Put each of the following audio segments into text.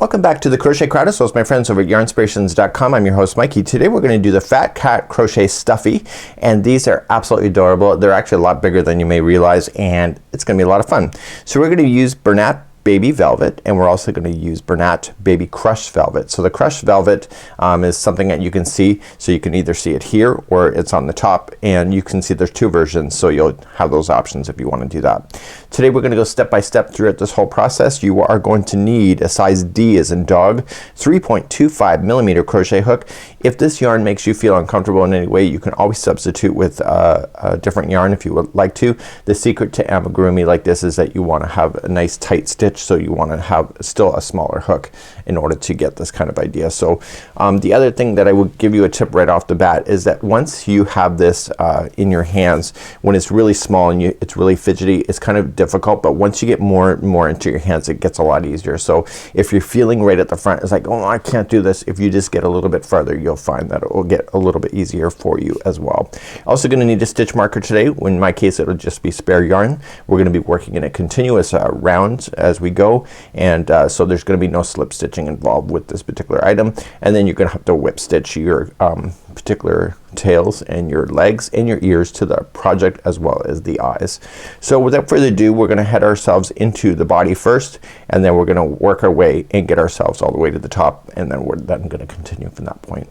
Welcome back to the Crochet Crowd, as well as my friends over at Yarnspirations.com. I'm your host Mikey. Today we're going to do the Fat Cat Crochet Stuffie, and these are absolutely adorable. They're actually a lot bigger than you may realize, and it's going to be a lot of fun. So we're going to use Bernat Baby Velvet, and we're also going to use Bernat Baby Crushed Velvet. So the Crushed Velvet is something that you can see, so you can either see it here or it's on the top, and you can see there's two versions, so you'll have those options if you want to do that. Today we're going to go step by step throughout this whole process. You are going to need a size D as in dog, 3.25 millimeter crochet hook. If this yarn makes you feel uncomfortable in any way, you can always substitute with a different yarn if you would like to. The secret to amigurumi like this is that you want to have a nice tight stitch, so you want to have still a smaller hook in order to get this kind of idea. So the other thing that I would give you a tip right off the bat is that once you have this in your hands, when it's really small and it's really fidgety, it's kind of difficult, but once you get more and more into your hands, it gets a lot easier. So if you're feeling right at the front, it's like, oh, I can't do this. If you just get a little bit farther, you'll find that it will get a little bit easier for you as well. Also going to need a stitch marker today. In my case, it'll just be spare yarn. We're going to be working in a continuous round as we go, and so there's going to be no slip stitching involved with this particular item, and then you're going to have to whip stitch your particular tails and your legs and your ears to the project, as well as the eyes. So without further ado, we're going to head ourselves into the body first, and then we're going to work our way and get ourselves all the way to the top, and then we're then going to continue from that point.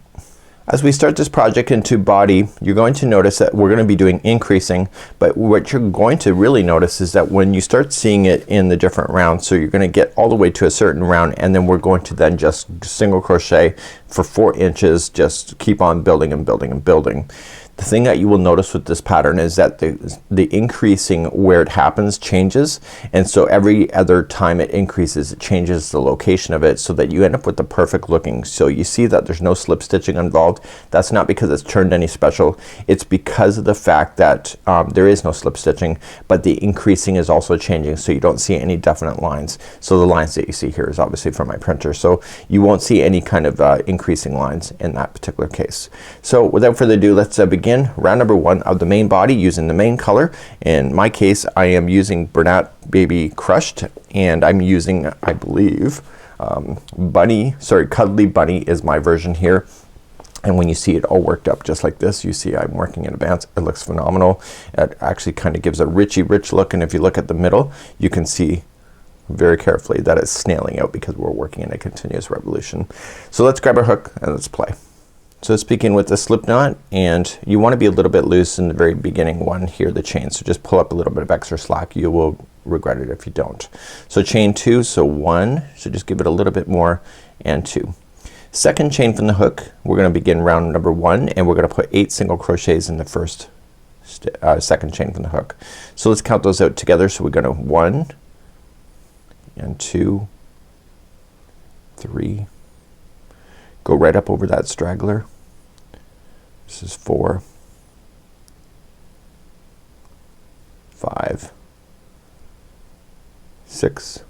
As we start this project into body, you're going to notice that we're going to be doing increasing, but what you're going to really notice is that when you start seeing it in the different rounds, so you're going to get all the way to a certain round, and then we're going to then just single crochet for 4 inches, just keep on building and building and building. The thing that you will notice with this pattern is that the increasing where it happens changes, and so every other time it increases, it changes the location of it, so that you end up with the perfect looking. So you see that there's no slip stitching involved. That's not because it's turned any special. It's because of the fact that there is no slip stitching, but the increasing is also changing, so you don't see any definite lines. So the lines that you see here is obviously from my printer, so you won't see any kind of increasing lines in that particular case. So without further ado, let's begin round number 1 of the main body using the main color. In my case, I am using Bernat Baby Crushed, and I'm using, I believe, Cuddly Bunny is my version here. And when you see it all worked up just like this, you see I'm working in advance. It looks phenomenal. It actually kind of gives a rich look, and if you look at the middle, you can see very carefully that it's snailing out because we're working in a continuous revolution. So let's grab our hook and let's play. So let's begin with the slip knot, and you want to be a little bit loose in the very beginning one here, the chain. So just pull up a little bit of extra slack. You will regret it if you don't. So chain 2, so 1, so just give it a little bit more, and 2. Second chain from the hook, we're going to begin round number 1, and we're going to put 8 single crochets in the first second chain from the hook. So let's count those out together. So we're going to 1 and 2, 3, go right up over that straggler. This is 4, 5, 6,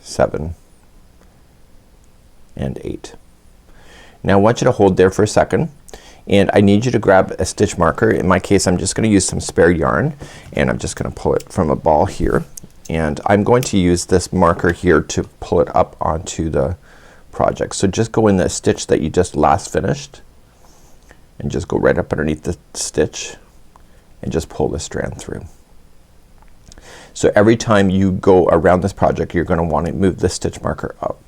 7, and 8. Now I want you to hold there for a second, and I need you to grab a stitch marker. In my case, I'm just going to use some spare yarn, and I'm just going to pull it from a ball here, and I'm going to use this marker here to pull it up onto the project. So just go in the stitch that you just last finished, and just go right up underneath the stitch and just pull the strand through. So every time you go around this project, you're going to want to move the stitch marker up,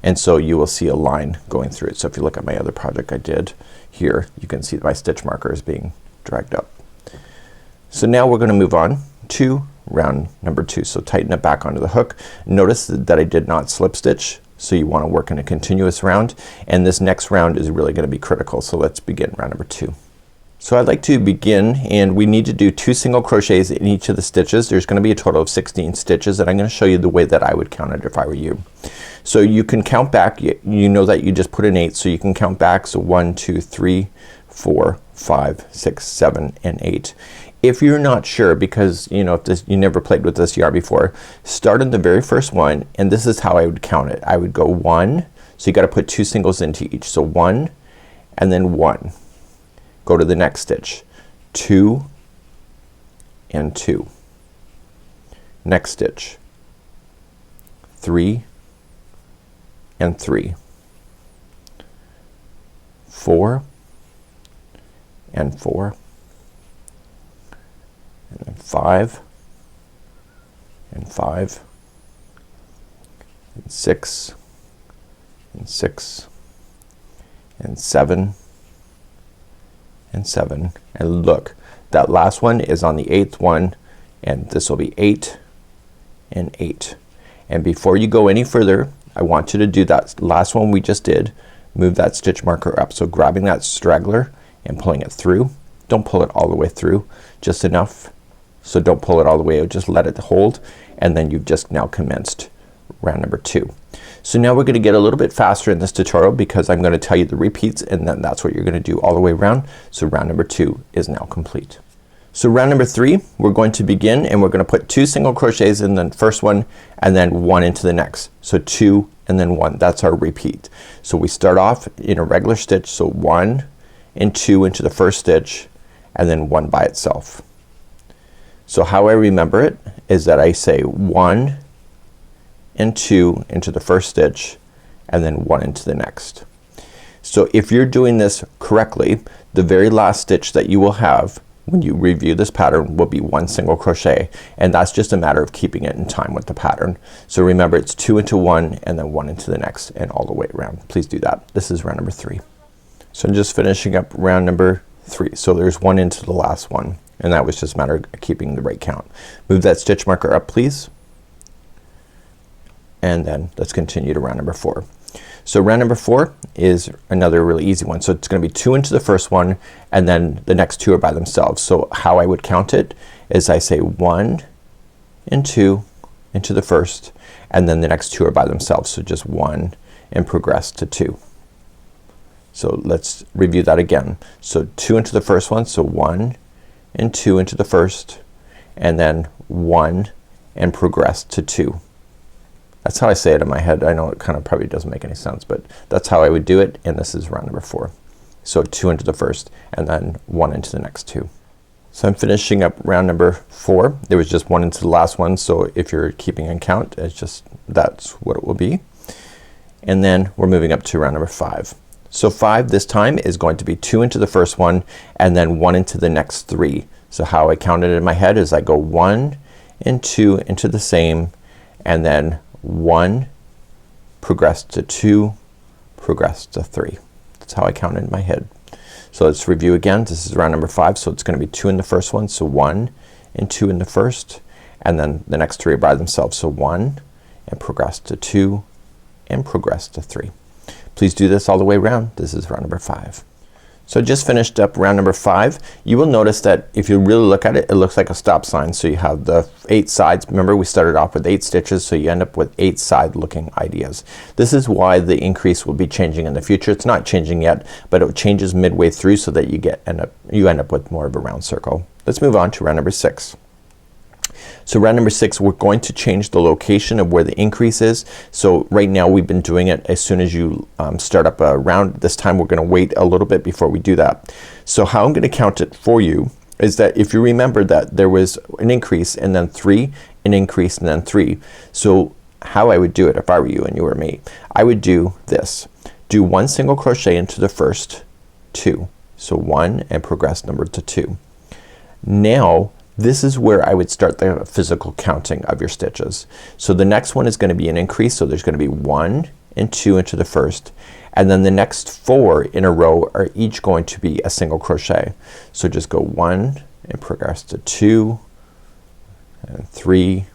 and so you will see a line going through it. So if you look at my other project I did here, you can see my stitch marker is being dragged up. So now we're going to move on to round number 2. So tighten it back onto the hook. Notice that I did not slip stitch, so you want to work in a continuous round, and this next round is really going to be critical. So let's begin round number 2. So I'd like to begin, and we need to do 2 single crochets in each of the stitches. There's going to be a total of 16 stitches, and I'm going to show you the way that I would count it if I were you. So you can count back. You know that you just put an 8, so you can count back. So 1, 2, 3, 4, 5, 6, 7, and 8. If you're not sure, because you know, if you never played with this yarn before, start on the very first one, and this is how I would count it. I would go 1, so you got to put 2 singles into each. So 1 and then 1. Go to the next stitch. 2 and 2. Next stitch. 3 and 3, 4 and 4, and then 5 and 5, and 6 and 6, and 7 and 7. And look, that last one is on the 8th one, and this will be 8 and 8. And before you go any further, I want you to do that last one we just did. Move that stitch marker up. So grabbing that straggler and pulling it through. Don't pull it all the way through, just enough. So don't pull it all the way out, just let it hold, and then you've just now commenced round number 2. So now we're gonna get a little bit faster in this tutorial because I'm gonna tell you the repeats, and then that's what you're gonna do all the way around. So round number 2 is now complete. So round number 3, we're going to begin, and we're gonna put 2 single crochets in the first one and then 1 into the next. So 2 and then 1, that's our repeat. So we start off in a regular stitch, so 1 and 2 into the first stitch and then 1 by itself. So how I remember it is that I say 1 and 2 into the first stitch and then 1 into the next. So if you're doing this correctly, the very last stitch that you will have when you review this pattern will be 1 single crochet, and that's just a matter of keeping it in time with the pattern. So remember, it's 2 into 1 and then 1 into the next and all the way around. Please do that. This is round number 3. So I'm just finishing up round number 3. So there's 1 into the last one, and that was just a matter of keeping the right count. Move that stitch marker up, please, and then let's continue to round number 4. So round number 4 is another really easy one. So it's gonna be 2 into the first one and then the next 2 are by themselves. So how I would count it is I say 1 and 2 into the first, and then the next 2 are by themselves. So just 1 and progress to 2. So let's review that again. So 2 into the first one, so 1 and 2 into the first, and then 1 and progress to 2. That's how I say it in my head. I know it kind of probably doesn't make any sense, but that's how I would do it, and this is round number 4. So 2 into the first and then 1 into the next 2. So I'm finishing up round number 4. There was just 1 into the last one, so if you're keeping on count, it's just that's what it will be. And then we're moving up to round number 5. So 5 this time is going to be 2 into the first one and then 1 into the next 3. So how I count it in my head is I go 1 and 2 into the same, and then 1, progress to 2, progress to 3. That's how I count it in my head. So let's review again. This is round number 5, so it's gonna be 2 in the first one, so 1 and 2 in the first, and then the next 3 are by themselves. So 1 and progress to 2 and progress to 3. Please do this all the way around. This is round number 5. So I just finished up round number 5. You will notice that if you really look at it, it looks like a stop sign. So you have the 8 sides. Remember, we started off with 8 stitches, so you end up with 8 side looking ideas. This is why the increase will be changing in the future. It's not changing yet, but it changes midway through so that you end up with more of a round circle. Let's move on to round number 6. So round number 6, we're going to change the location of where the increase is. So right now we've been doing it as soon as you start up a round. This time we're gonna wait a little bit before we do that. So how I'm gonna count it for you is that if you remember that there was an increase and then 3, an increase and then 3. So how I would do it if I were you and you were me, I would do this. Do 1 single crochet into the first 2. So 1 and progress number to 2. Now this is where I would start the physical counting of your stitches. So the next one is gonna be an increase, so there's gonna be 1 and 2 into the first, and then the next 4 in a row are each going to be a single crochet. So just go 1 and progress to 2 and 3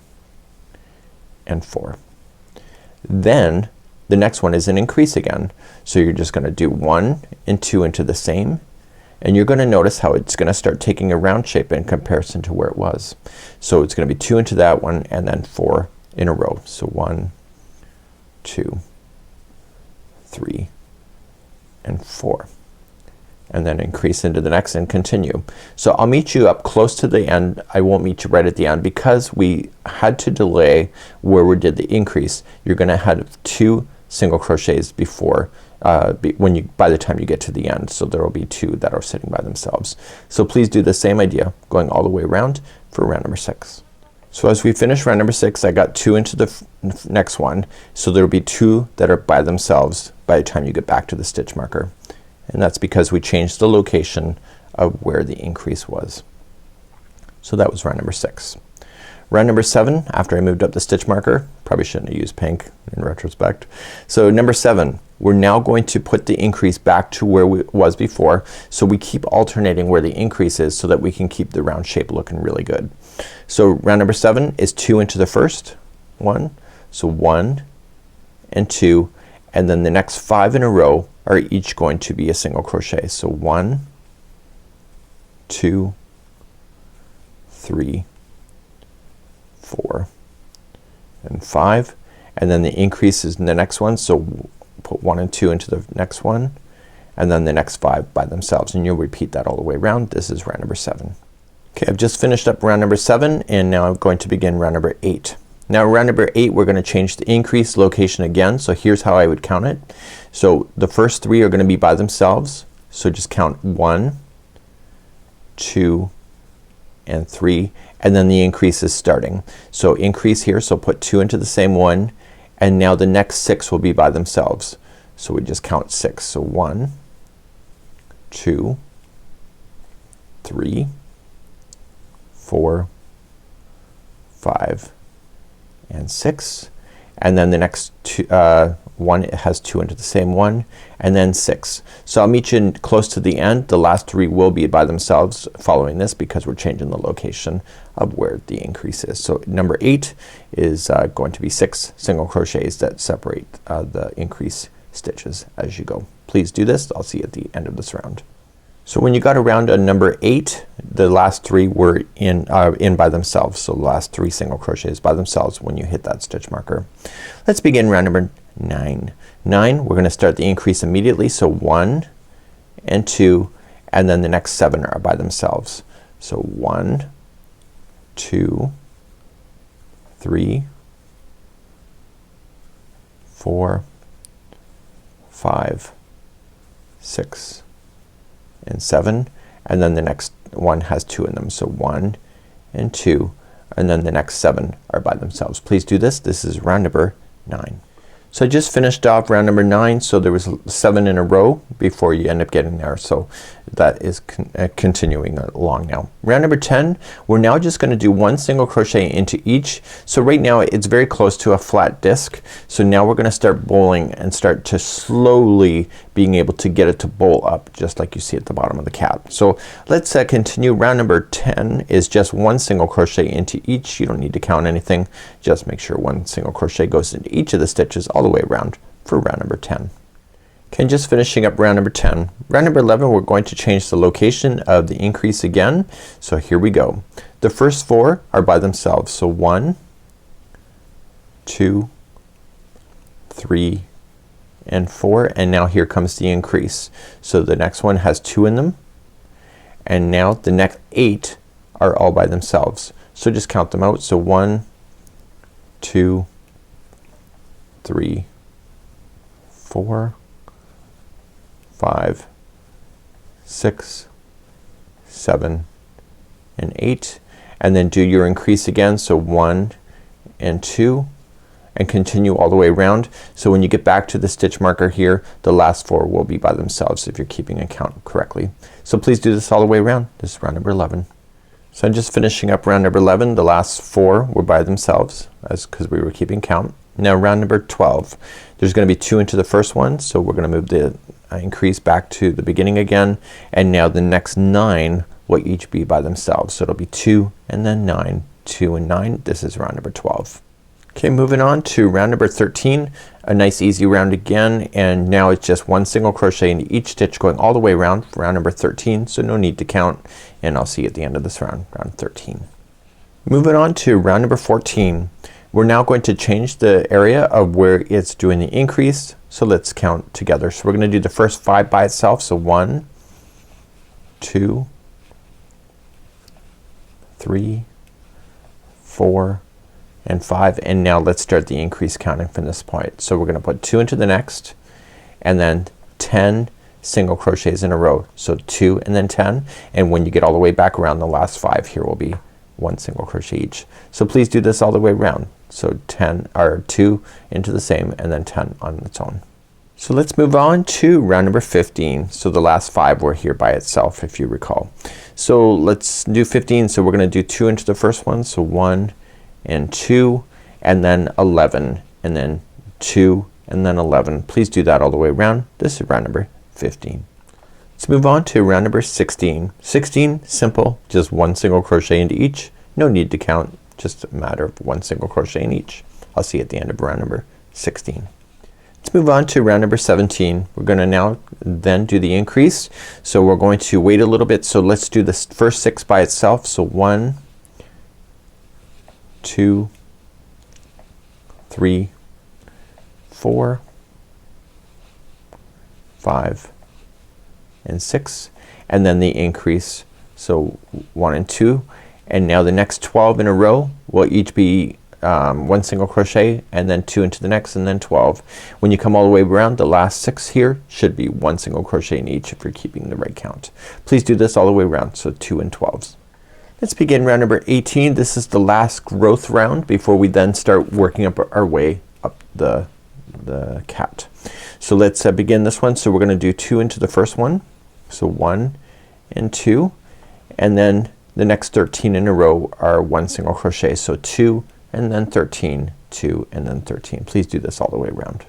and 4. Then the next one is an increase again. So you're just gonna do 1 and 2 into the same, and you're gonna notice how it's gonna start taking a round shape in comparison to where it was. So it's gonna be 2 into that one and then 4 in a row. So 1, 2, 3 and 4, and then increase into the next and continue. So I'll meet you up close to the end. I won't meet you right at the end because we had to delay where we did the increase. You're gonna have 2 single crochets before by the time you get to the end. So there will be 2 that are sitting by themselves. So please do the same idea going all the way around for round number 6. So as we finish round number 6, I got 2 into the next one, so there will be 2 that are by themselves by the time you get back to the stitch marker, and that's because we changed the location of where the increase was. So that was round number 6. Round number 7, after I moved up the stitch marker, probably shouldn't have used pink in retrospect. So number 7, we're now going to put the increase back to where it was before, so we keep alternating where the increase is so that we can keep the round shape looking really good. So round number 7 is 2 into the first one, so 1 and 2, and then the next 5 in a row are each going to be a single crochet. So 1, 2, 3, 4 and 5, and then the increase is in the next one, so put 1 and 2 into the next one, and then the next 5 by themselves, and you'll repeat that all the way around. This is round number 7. Okay, I've just finished up round number 7, and now I'm going to begin round number 8. Now round number 8, we're gonna change the increase location again, so here's how I would count it. So the first 3 are gonna be by themselves, so just count 1, 2 and 3, and then the increase is starting. So increase here, so put 2 into the same one, and now the next 6 will be by themselves. So we just count 6. So 1, 2, 3, 4, 5 and 6, and then the next one has 2 into the same one, and then 6. So I'll meet you close to the end. The last 3 will be by themselves following this because we're changing the location of where the increase is. So number 8 is going to be 6 single crochets that separate the increase stitches as you go. Please do this. I'll see you at the end of this round. So when you got around a number 8, the last 3 were in by themselves. So the last 3 single crochets by themselves when you hit that stitch marker. Let's begin round number 9. 9, we're gonna start the increase immediately. So 1 and 2, and then the next 7 are by themselves. So 1, 2, 3, 4, 5, 6 and 7, and then the next one has 2 in them. So 1 and 2, and then the next 7 are by themselves. Please do this. This is round number 9. So I just finished off round number 9, so there was 7 in a row before you end up getting there. So that is continuing along now. Round number 10, we're now just gonna do 1 single crochet into each. So right now it's very close to a flat disc. So now we're gonna start bowling and start to slowly being able to get it to bowl up just like you see at the bottom of the cap. So let's continue. Round number 10 is just 1 single crochet into each. You don't need to count anything. Just make sure 1 single crochet goes into each of the stitches all the way around for round number 10. Okay, just finishing up round number 10. Round number 11, we're going to change the location of the increase again. So here we go. The first 4 are by themselves. So 1, 2, 3 and 4, and now here comes the increase. So the next one has 2 in them, and now the next 8 are all by themselves. So just count them out. So 1, 2, 3, 4, 5, 6, 7 and 8, and then do your increase again. So 1 and 2, and continue all the way around. So when you get back to the stitch marker here, the last 4 will be by themselves if you're keeping a count correctly. So please do this all the way around. This is round number 11. So I'm just finishing up round number 11. The last 4 were by themselves because we were keeping count. Now round number 12, there's gonna be 2 into the first one, so we're gonna move the increase back to the beginning again, and now the next 9 will each be by themselves. So it'll be 2 and then 9, 2 and 9. This is round number 12. Okay, moving on to round number 13, a nice easy round again, and now it's just 1 single crochet into each stitch going all the way around for round number 13, so no need to count, and I'll see you at the end of this round, round 13. Moving on to round number 14, we're now going to change the area of where it's doing the increase, so let's count together. So we're gonna do the first 5 by itself. So 1, 2, 3, 4 and 5, and now let's start the increase counting from this point. So we're gonna put 2 into the next, and then 10 single crochets in a row. So 2 and then 10, and when you get all the way back around, the last 5 here will be 1 single crochet each. So please do this all the way around. So 10 or 2 into the same and then 10 on its own. So let's move on to round number 15. So the last 5 were here by itself if you recall. So let's do 15. So we're gonna do 2 into the first one. So 1 and 2 and then 11 and then 2 and then 11. Please do that all the way around. This is round number 15. Let's move on to round number 16. 16, simple, just 1 single crochet into each. No need to count, just a matter of 1 single crochet in each. I'll see you at the end of round number 16. Let's move on to round number 17. We're gonna now then do the increase. So we're going to wait a little bit. So let's do the first 6 by itself. So 1, 2, 3, 4, 5 and 6 and then the increase. So 1 and 2 and now the next 12 in a row will each be 1 single crochet and then 2 into the next and then 12. When you come all the way around, the last 6 here should be 1 single crochet in each if you're keeping the right count. Please do this all the way around. So 2 and 12s. Let's begin round number 18. This is the last growth round before we then start working up our way up the cat. So let's begin this one. So we're gonna do 2 into the first one. So 1 and 2 and then the next 13 in a row are 1 single crochet. So 2 and then 13, 2 and then 13. Please do this all the way around.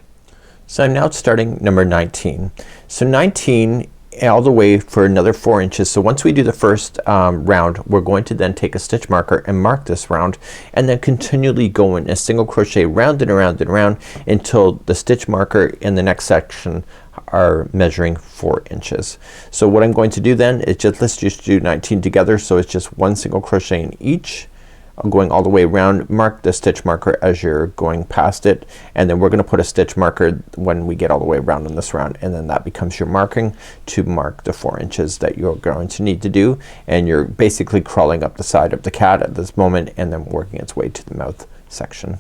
So I'm now starting number 19. So 19 all the way for another 4 inches. So once we do the first round, we're going to then take a stitch marker and mark this round and then continually go in a single crochet round and around and around until the stitch marker in the next section are measuring 4 inches. So what I'm going to do then is let's just do 19 together. So it's just 1 single crochet in each. I'm going all the way around. Mark the stitch marker as you're going past it and then we're gonna put a stitch marker when we get all the way around in this round and then that becomes your marking to mark the 4 inches that you're going to need to do and you're basically crawling up the side of the cat at this moment and then working its way to the mouth section.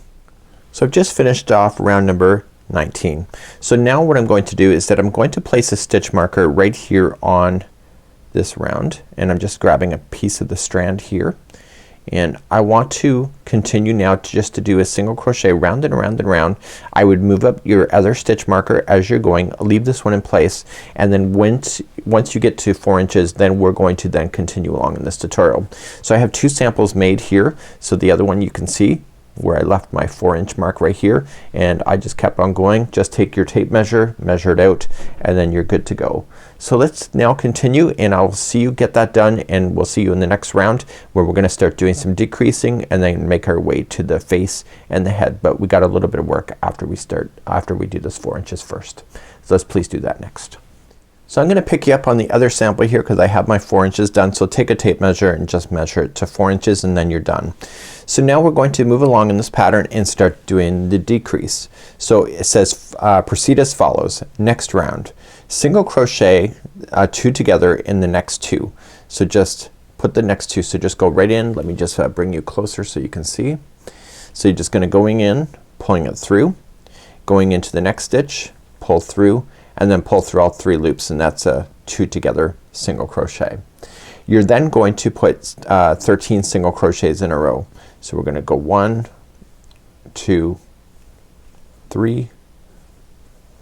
So I've just finished off round number 19. So now what I'm going to do is that I'm going to place a stitch marker right here on this round and I'm just grabbing a piece of the strand here. And I want to continue now just to do a single crochet round and around and around. I would move up your other stitch marker as you're going, leave this one in place and then once you get to 4 inches then we're going to then continue along in this tutorial. So I have 2 samples made here. So the other one you can see where I left my 4-inch mark right here and I just kept on going. Just take your tape measure, measure it out and then you're good to go. So let's now continue and I'll see you get that done and we'll see you in the next round where we're gonna start doing some decreasing and then make our way to the face and the head. But we got a little bit of work after we do this 4 inches first. So let's please do that next. So I'm gonna pick you up on the other sample here because I have my 4 inches done. So take a tape measure and just measure it to 4 inches and then you're done. So now we're going to move along in this pattern and start doing the decrease. So it says proceed as follows. Next round, single crochet 2 together in the next 2. So just put the next 2. So just go right in. Let me just bring you closer so you can see. So you're just gonna going in, pulling it through, going into the next stitch, pull through and then pull through all 3 loops and that's a 2 together single crochet. You're then going to put 13 single crochets in a row. So we're gonna go 1, 2, 3,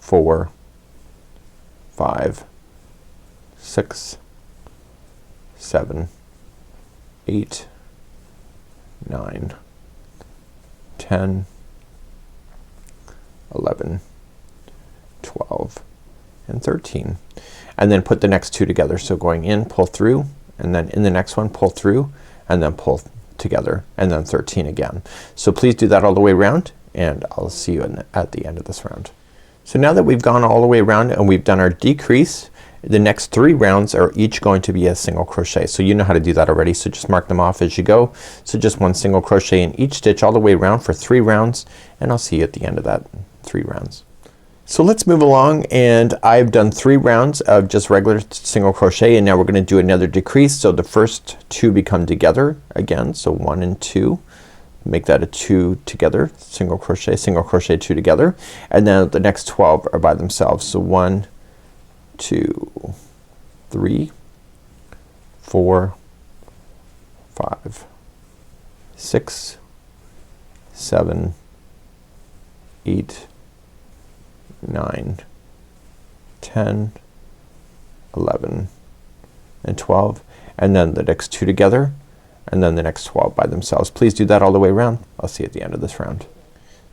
4, 5, 6, 7, 8, 9, 10, 11, 12 and 13 and then put the next 2 together. So going in, pull through and then in the next one pull through and then pull together and then 13 again. So please do that all the way around and I'll see you at the end of this round. So now that we've gone all the way around and we've done our decrease, the next 3 rounds are each going to be a single crochet. So you know how to do that already, so just mark them off as you go. So just 1 single crochet in each stitch all the way around for 3 rounds and I'll see you at the end of that 3 rounds. So let's move along and I've done 3 rounds of just regular single crochet and now we're gonna do another decrease. So the first 2 become together again. So 1 and 2. Make that a 2 together, single crochet, 2 together and then the next 12 are by themselves. So 1, 2, 3, 4, 5, 6, 7, 8, 9, 10, 11, and 12, and then the next 2 together, and then the next 12 by themselves. Please do that all the way around. I'll see you at the end of this round.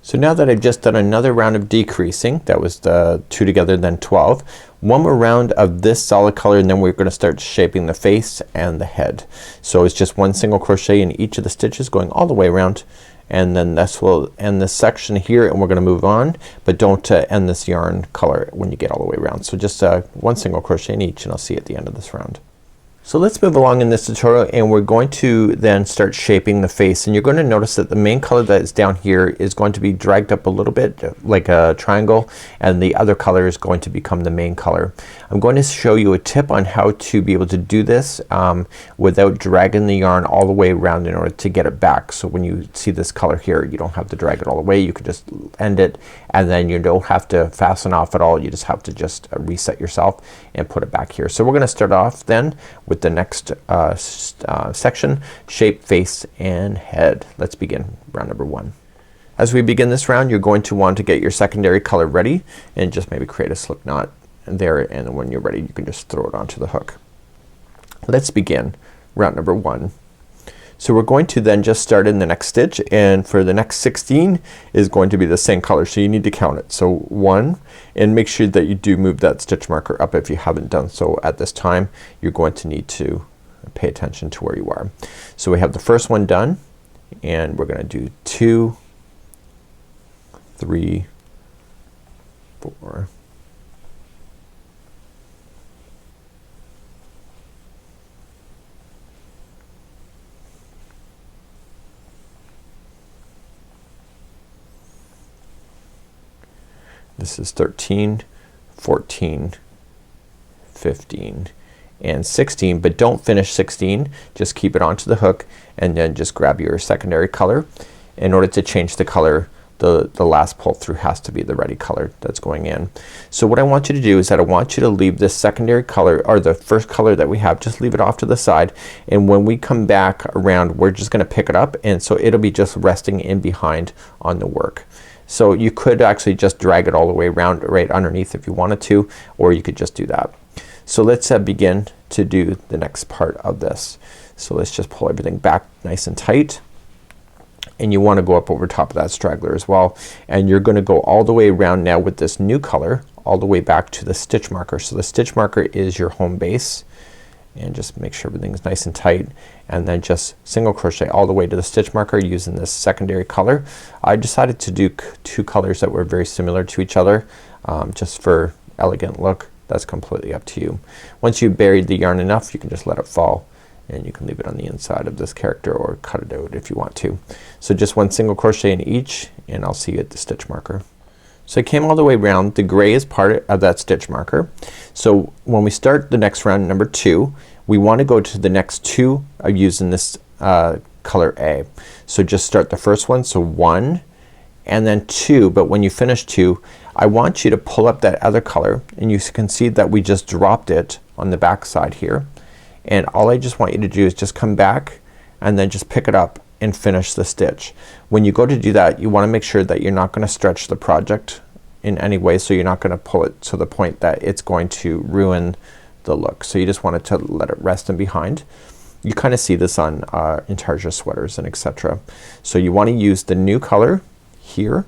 So now that I've just done another round of decreasing, that was the 2 together, then 12, one more round of this solid color, and then we're gonna start shaping the face and the head. So it's just one single crochet in each of the stitches going all the way around, and then this will end this section here, and we're gonna move on, but don't end this yarn color when you get all the way around. So just one single crochet in each, and I'll see you at the end of this round. So let's move along in this tutorial, and we're going to then start shaping the face, and you're going to notice that the main color that is down here is going to be dragged up a little bit like a triangle, and the other color is going to become the main color. I'm going to show you a tip on how to be able to do this without dragging the yarn all the way around in order to get it back. So when you see this color here, you don't have to drag it all the way. You can just end it, and then you don't have to fasten off at all. You just have to just reset yourself and put it back here. So we're going to start off then with the next section, shape, face, and head. Let's begin round number 1. As we begin this round, you're going to want to get your secondary color ready, and just maybe create a slip knot there, and when you're ready you can just throw it onto the hook. Let's begin round number 1. So we're going to then just start in the next stitch, and for the next 16 is going to be the same color, so you need to count it. So 1, and make sure that you do move that stitch marker up if you haven't done so at this time. You're going to need to pay attention to where you are. So we have the first one done, and we're gonna do 2, 3, 4, this is 13, 14, 15, and 16, but don't finish 16. Just keep it onto the hook, and then just grab your secondary color. In order to change the color, the last pull through has to be the ready color that's going in. So what I want you to do is that I want you to leave this secondary color, or the first color that we have, just leave it off to the side, and when we come back around we're just gonna pick it up, and so it'll be just resting in behind on the work. So you could actually just drag it all the way around right underneath if you wanted to, or you could just do that. So let's begin to do the next part of this. So let's just pull everything back nice and tight, and you want to go up over top of that straggler as well, and you're gonna go all the way around now with this new color all the way back to the stitch marker. So the stitch marker is your home base, and just make sure everything's nice and tight, and then just single crochet all the way to the stitch marker using this secondary color. I decided to do 2 colors that were very similar to each other just for elegant look. That's completely up to you. Once you've buried the yarn enough, you can just let it fall, and you can leave it on the inside of this character or cut it out if you want to. So just one single crochet in each, and I'll see you at the stitch marker. So I came all the way around. The gray is part of that stitch marker. So when we start the next round, number 2, we want to go to the next 2 using this color A. So just start the first one, so 1 and then 2, but when you finish 2, I want you to pull up that other color, and you can see that we just dropped it on the back side here, and all I just want you to do is just come back and then just pick it up and finish the stitch. When you go to do that, you want to make sure that you're not gonna stretch the project in any way, so you're not gonna pull it to the point that it's going to ruin the look. So you just want it to let it rest in behind. You kinda see this on intarsia sweaters and etc. So you want to use the new color here,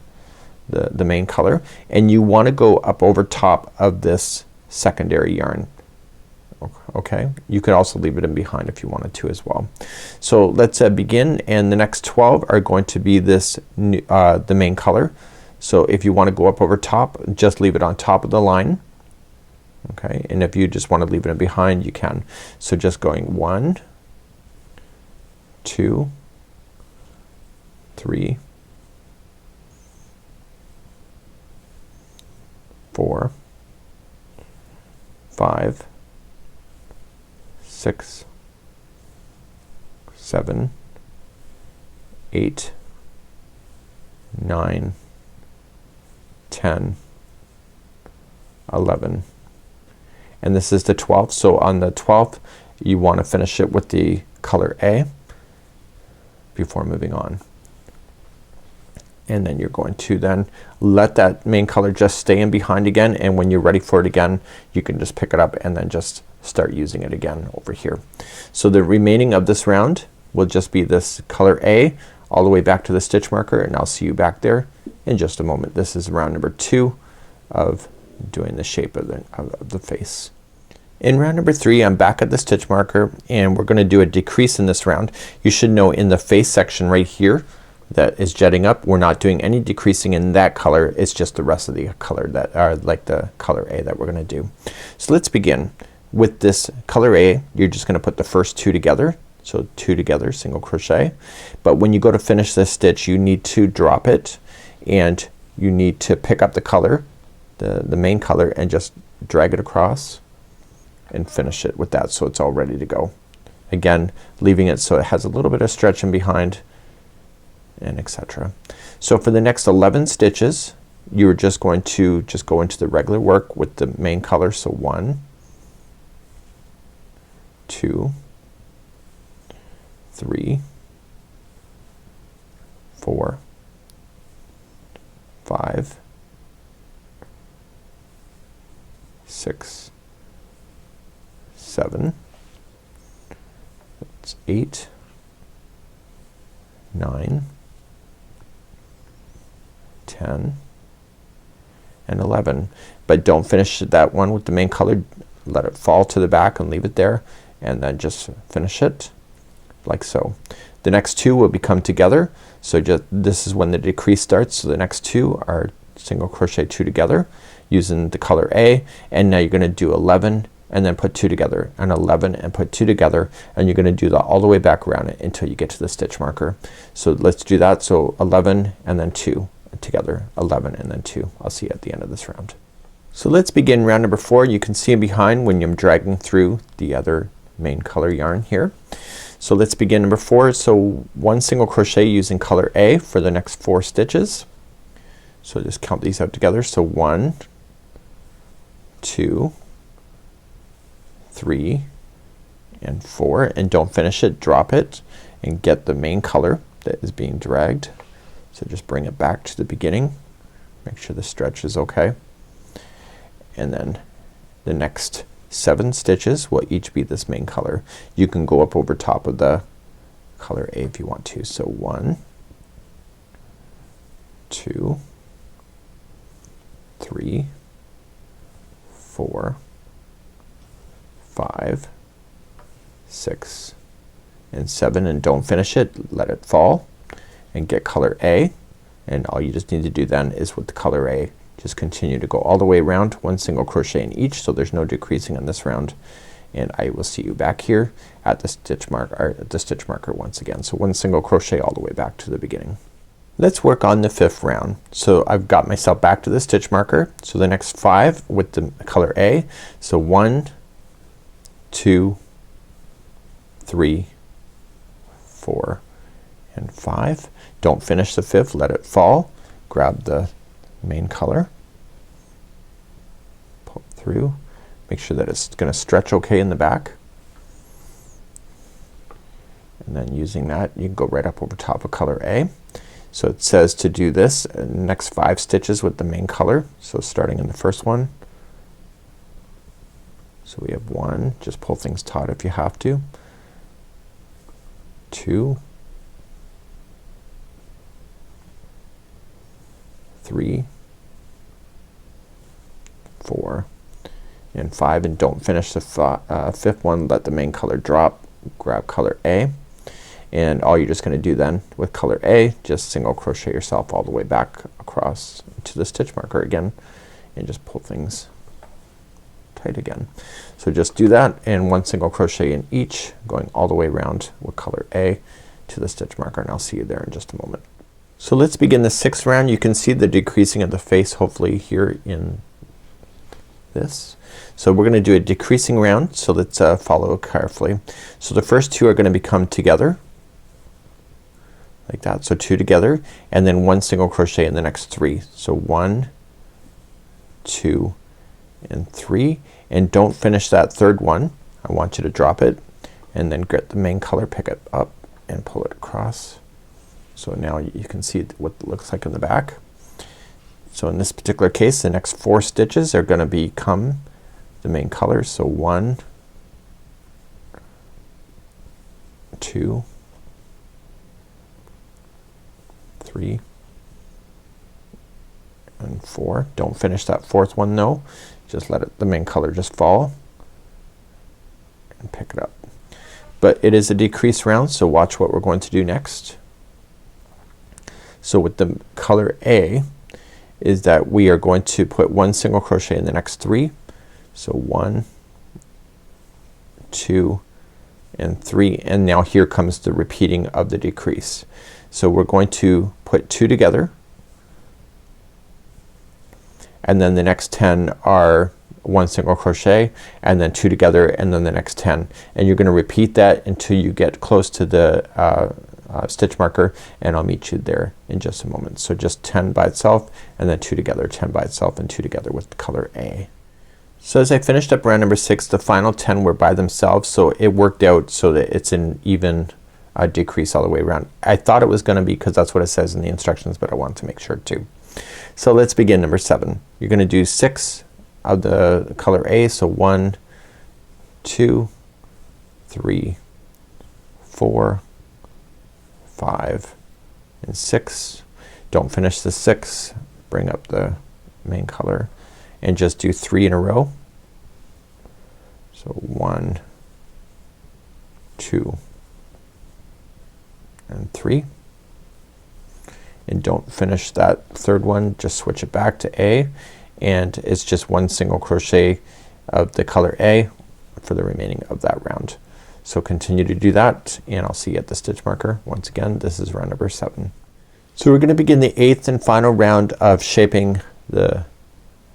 the main color, and you want to go up over top of this secondary yarn. Okay, you could also leave it in behind if you wanted to as well. So let's begin, and the next 12 are going to be this new, the main color. So if you want to go up over top, just leave it on top of the line. Okay, and if you just want to leave it in behind, you can. So just going 1, 2, 3, 4, 5, 6, 7, 8, 9, 10, 11, and this is the 12th. So on the 12th you want to finish it with the color A. before moving on. And then you're going to then let that main color just stay in behind again, and when you're ready for it again you can just pick it up and then just start using it again over here. So the remaining of this round will just be this color A all the way back to the stitch marker, and I'll see you back there in just a moment. This is round number 2 of doing the shape of the face. In round number 3 I'm back at the stitch marker, and we're gonna do a decrease in this round. You should know in the face section right here that is jetting up, we're not doing any decreasing in that color. It's just the rest of the color that are like the color A that we're gonna do. So let's begin with this color A. You're just gonna put the first 2 together. So 2 together, single crochet. But when you go to finish this stitch you need to drop it, and you need to pick up the color, the main color, and just drag it across and finish it with that so it's all ready to go. Again, leaving it so it has a little bit of stretch in behind, and etc. So for the next 11 stitches you're just going to go into the regular work with the main color. So 1, 2, 3, 4, 5, 6, 7, that's 8, 9, 10, and 11. But don't finish that one with the main color. Let it fall to the back and leave it there, and then just finish it like so. The next 2 will become together. So just this is when the decrease starts. So the next 2 are single crochet 2 together using the color A, and now you're gonna do 11 and then put 2 together, and 11 and put 2 together, and you're gonna do that all the way back around it until you get to the stitch marker. So let's do that. So 11 and then 2 together, 11 and then 2. I'll see you at the end of this round. So let's begin round number 4. You can see behind when I'm dragging through the other main color yarn here. So let's begin number 4. So 1 single crochet using color A for the next 4 stitches. So just count these out together. So 1, 2, 3, and 4, and don't finish it. Drop it and get the main color that is being dragged. So just bring it back to the beginning. Make sure the stretch is okay. And then the next 7 stitches will each be this main color. You can go up over top of the color A if you want to. So 1, 2, 3, 4, 5, 6, and 7, and don't finish it. Let it fall and get color A, and all you just need to do then is with the color A just continue to go all the way around, 1 single crochet in each, so there's no decreasing on this round, and I will see you back here at the stitch marker once again. So 1 single crochet all the way back to the beginning. Let's work on the 5th round. So I've got myself back to the stitch marker. So the next 5 with the color A. So 1, 2, 3, 4, and 5. Don't finish the 5th, let it fall. Grab the main color, pull it through, make sure that it's gonna stretch okay in the back, and then using that you can go right up over top of color A. So it says to do this next 5 stitches with the main color. So starting in the first one, so we have 1, just pull things taut if you have to, 2, 3, 4, and 5, and don't finish the 5th one. Let the main color drop, grab color A, and all you're just gonna do then with color A, just single crochet yourself all the way back across to the stitch marker again, and just pull things tight again. So just do that, and 1 single crochet in each, going all the way around with color A to the stitch marker, and I'll see you there in just a moment. So let's begin the 6th round. You can see the decreasing of the face hopefully here in this. So we're gonna do a decreasing round, so let's follow carefully. So the first 2 are gonna become together like that. So 2 together, and then 1 single crochet in the next 3. So 1, 2, and 3, and don't finish that 3rd one. I want you to drop it and then get the main color, pick it up and pull it across So now you can see what it looks like in the back. So in this particular case, the next 4 stitches are gonna become the main colors. So 1, 2, 3, and 4. Don't finish that 4th one though. Just let it, the main color just fall and pick it up. But it is a decrease round, so watch what we're going to do next. So with the color A is that we are going to put 1 single crochet in the next 3. So 1, 2, and 3, and now here comes the repeating of the decrease. So we're going to put 2 together, and then the next 10 are 1 single crochet, and then 2 together, and then the next 10, and you're gonna repeat that until you get close to the stitch marker, and I'll meet you there in just a moment. So just 10 by itself, and then 2 together, 10 by itself, and 2 together with the color A. So as I finished up round number 6, the final 10 were by themselves, so it worked out so that it's an even decrease all the way around. I thought it was gonna be, because that's what it says in the instructions, but I wanted to make sure too. So let's begin number 7. You're gonna do 6 of the color A, so 1, 2, 3, 4, 5, and 6. Don't finish the 6. Bring up the main color and just do 3 in a row. So 1, 2, and 3. And don't finish that 3rd one, just switch it back to A, and it's just 1 single crochet of the color A for the remaining of that round. So continue to do that, and I'll see you at the stitch marker. Once again, this is round number 7. So we're gonna begin the 8th and final round of shaping the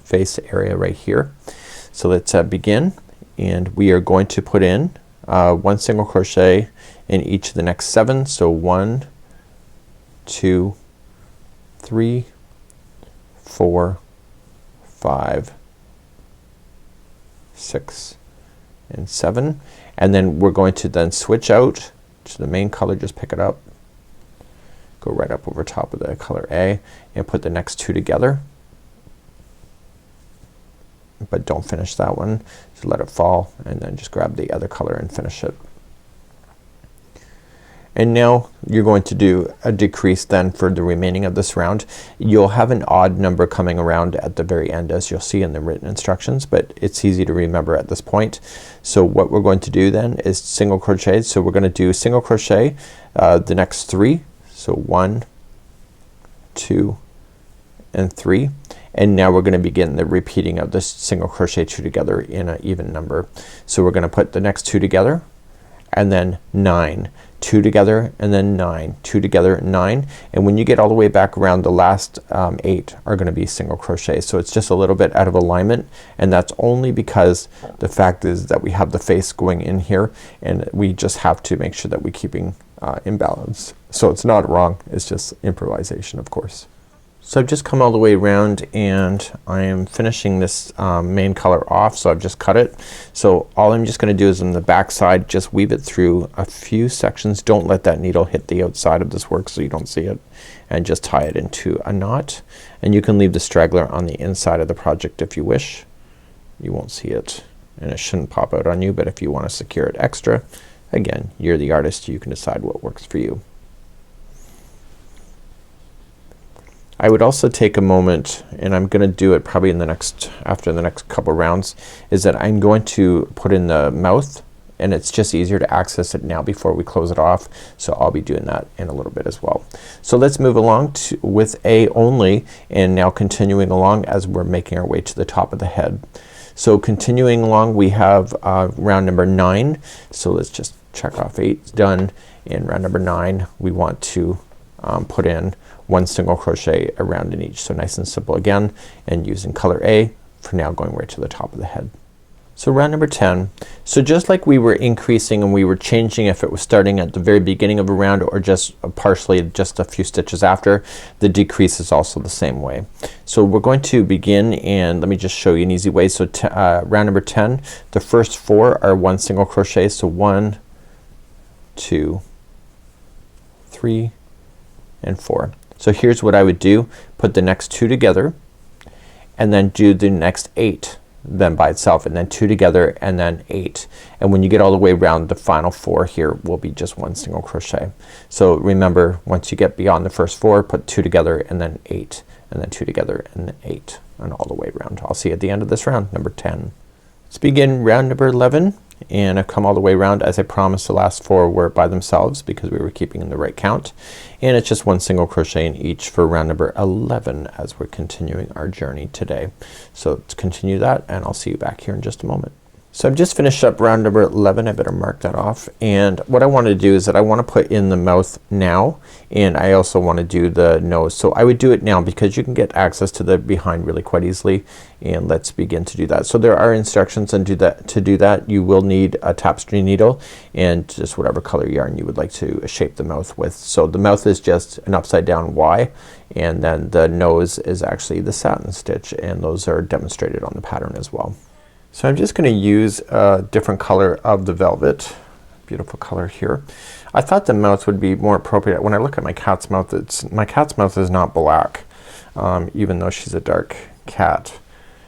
face area right here. So let's begin, and we are going to put in 1 single crochet in each of the next 7. So 1, 2, 3, 4, 5, 6, and 7, and then we're going to then switch out to the main color. Just pick it up, go right up over top of the color A, and put the next 2 together, but don't finish that one. Just let it fall, and then just grab the other color and finish it. And now you're going to do a decrease then for the remaining of this round. You'll have an odd number coming around at the very end, as you'll see in the written instructions, but it's easy to remember at this point. So what we're going to do then is single crochet. So we're gonna do single crochet the next 3. So 1, 2, and 3. And now we're gonna begin the repeating of this single crochet 2 together in an even number. So we're gonna put the next 2 together, and then 9, 2 together, and then 9, 2 together, 9, and when you get all the way back around, the last 8 are gonna be single crochet. So it's just a little bit out of alignment, and that's only because the fact is that we have the face going in here, and we just have to make sure that we're keeping in balance. So it's not wrong, it's just improvisation, of course. So I've just come all the way around, and I am finishing this main color off, so I've just cut it. So all I'm just gonna do is on the back side, just weave it through a few sections. Don't let that needle hit the outside of this work so you don't see it, and just tie it into a knot. And you can leave the straggler on the inside of the project if you wish. You won't see it, and it shouldn't pop out on you, but if you want to secure it extra, again, you're the artist, you can decide what works for you. I would also take a moment, and I'm gonna do it probably in the next, after the next couple rounds, is that I'm going to put in the mouth, and it's just easier to access it now before we close it off. So I'll be doing that in a little bit as well. So let's move along with A only, and now continuing along as we're making our way to the top of the head. So continuing along, we have round number 9. So let's just check off 8 done. In round number 9 we want to put in 1 single crochet around in each. So nice and simple again, and using color A for now, going right to the top of the head. So round number 10. So just like we were increasing and we were changing if it was starting at the very beginning of a round or just partially just a few stitches after, the decrease is also the same way. So we're going to begin, and let me just show you an easy way. So round number 10, the first 4 are 1 single crochet. So 1, 2, 3, and 4. So here's what I would do. Put the next 2 together and then do the next 8 then by itself, and then 2 together and then 8. And when you get all the way around, the final 4 here will be just 1 single crochet. So remember, once you get beyond the first 4, put 2 together and then 8, and then 2 together and then 8, and all the way around. I'll see you at the end of this round, number 10. Let's begin round number 11, and I've come all the way around. As I promised, the last 4 were by themselves because we were keeping in the right count, and it's just 1 single crochet in each for round number 11 as we're continuing our journey today. So let's continue that, and I'll see you back here in just a moment. So I've just finished up round number 11. I better mark that off, and what I want to do is that I want to put in the mouth now, and I also want to do the nose. So I would do it now because you can get access to the behind really quite easily, and let's begin to do that. So there are instructions on to do that. You will need a tapestry needle and just whatever color yarn you would like to shape the mouth with. So the mouth is just an upside down Y, and then the nose is actually the satin stitch, and those are demonstrated on the pattern as well. So I'm just gonna use a different color of the velvet. Beautiful color here. I thought the mouth would be more appropriate. When I look at my cat's mouth, my cat's mouth is not black, even though she's a dark cat.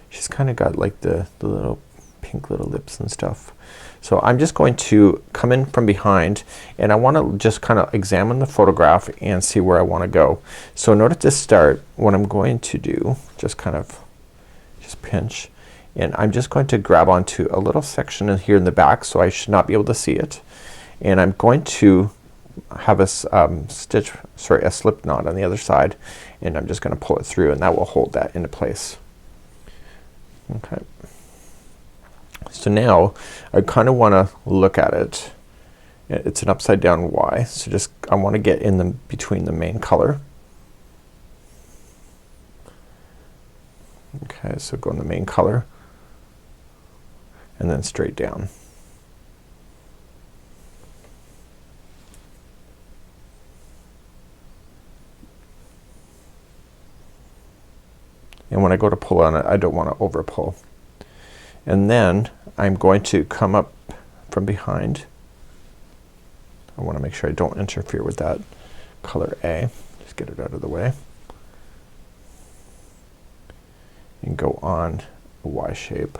She's kinda got like the little pink little lips and stuff. So I'm just going to come in from behind, and I wanna just kinda examine the photograph and see where I wanna go. So in order to start, what I'm going to do, just pinch, and I'm just going to grab onto a little section in here in the back, so I should not be able to see it, and I'm going to have a slip knot on the other side, and I'm just gonna pull it through, and that will hold that into place. Okay. So now I kinda wanna look at it. It's an upside down Y, so just I wanna get in the between the main color. Okay, so go in the main color and then straight down. And when I go to pull on it, I don't want to over pull. And then I'm going to come up from behind. I want to make sure I don't interfere with that color A. Just get it out of the way. And go on a Y shape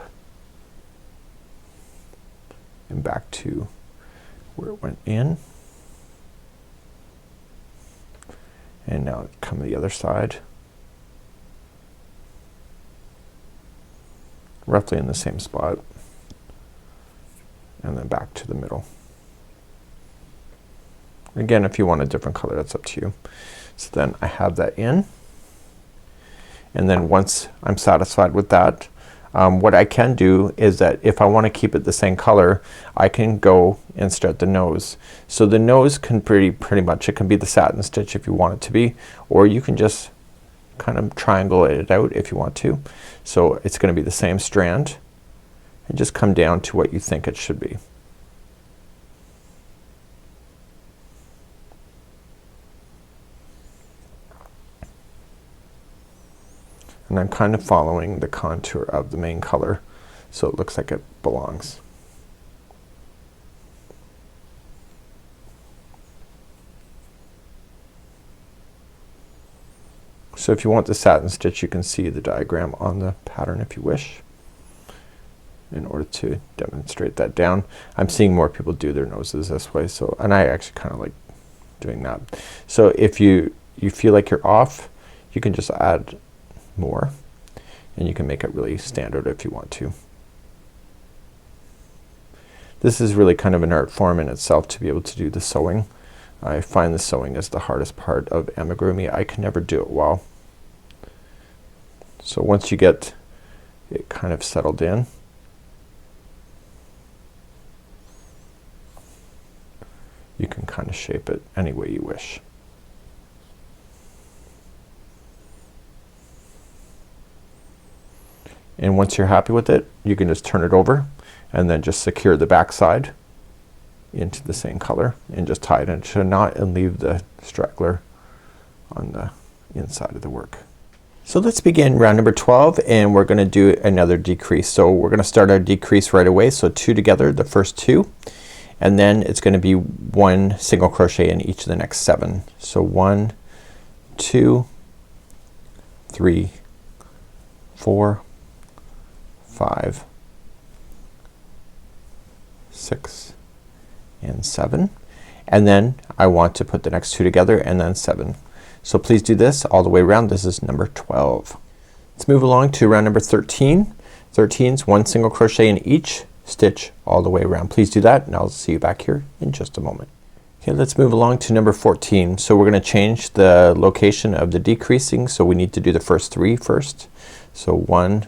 and back to where it went in, and now come to the other side, roughly in the same spot, and then back to the middle. Again, if you want a different color, that's up to you. So then I have that in, and then once I'm satisfied with that, what I can do is that if I want to keep it the same color, I can go and start the nose. So the nose can pretty much, it can be the satin stitch if you want it to be, or you can just kind of triangulate it out if you want to. So it's gonna be the same strand, and just come down to what you think it should be. And I'm kind of following the contour of the main color, so it looks like it belongs. So if you want the satin stitch, you can see the diagram on the pattern if you wish, in order to demonstrate that down. I'm seeing more people do their noses this way, so, and I actually kind of like doing that. So if you feel like you're off, you can just add more, and you can make it really standard if you want to. This is really kind of an art form in itself to be able to do the sewing. I find the sewing is the hardest part of amigurumi. I can never do it well. So once you get it kind of settled in, you can kind of shape it any way you wish. And once you're happy with it, you can just turn it over and then just secure the back side into the same color and just tie it into a knot and leave the straggler on the inside of the work. So let's begin round number 12, and we're gonna do another decrease. So we're gonna start our decrease right away. So 2 together, the first 2, and then it's gonna be 1 single crochet in each of the next 7. So 1, 2, 3, 4, 5, 6, and 7. And then I want to put the next 2 together and then 7. So please do this all the way around. This is number 12. Let's move along to round number 13. 13 is 1 single crochet in each stitch all the way around. Please do that and I'll see you back here in just a moment. Okay, let's move along to number 14. So we're gonna change the location of the decreasing, so we need to do the first 3 first. So 1,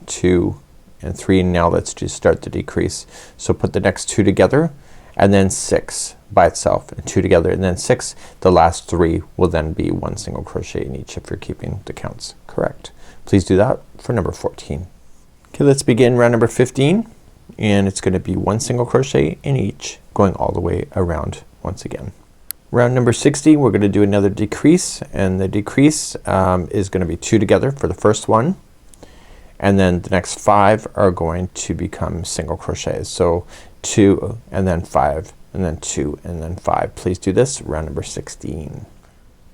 2, and 3. Now let's just start the decrease. So put the next 2 together and then 6 by itself and 2 together and then 6. The last 3 will then be 1 single crochet in each if you're keeping the counts correct. Please do that for number 14. Okay, let's begin round number 15 and it's gonna be 1 single crochet in each going all the way around once again. Round number 60 we're gonna do another decrease, and the decrease is gonna be 2 together for the first one, and then the next 5 are going to become single crochets. So 2 and then 5 and then 2 and then 5. Please do this round number 16.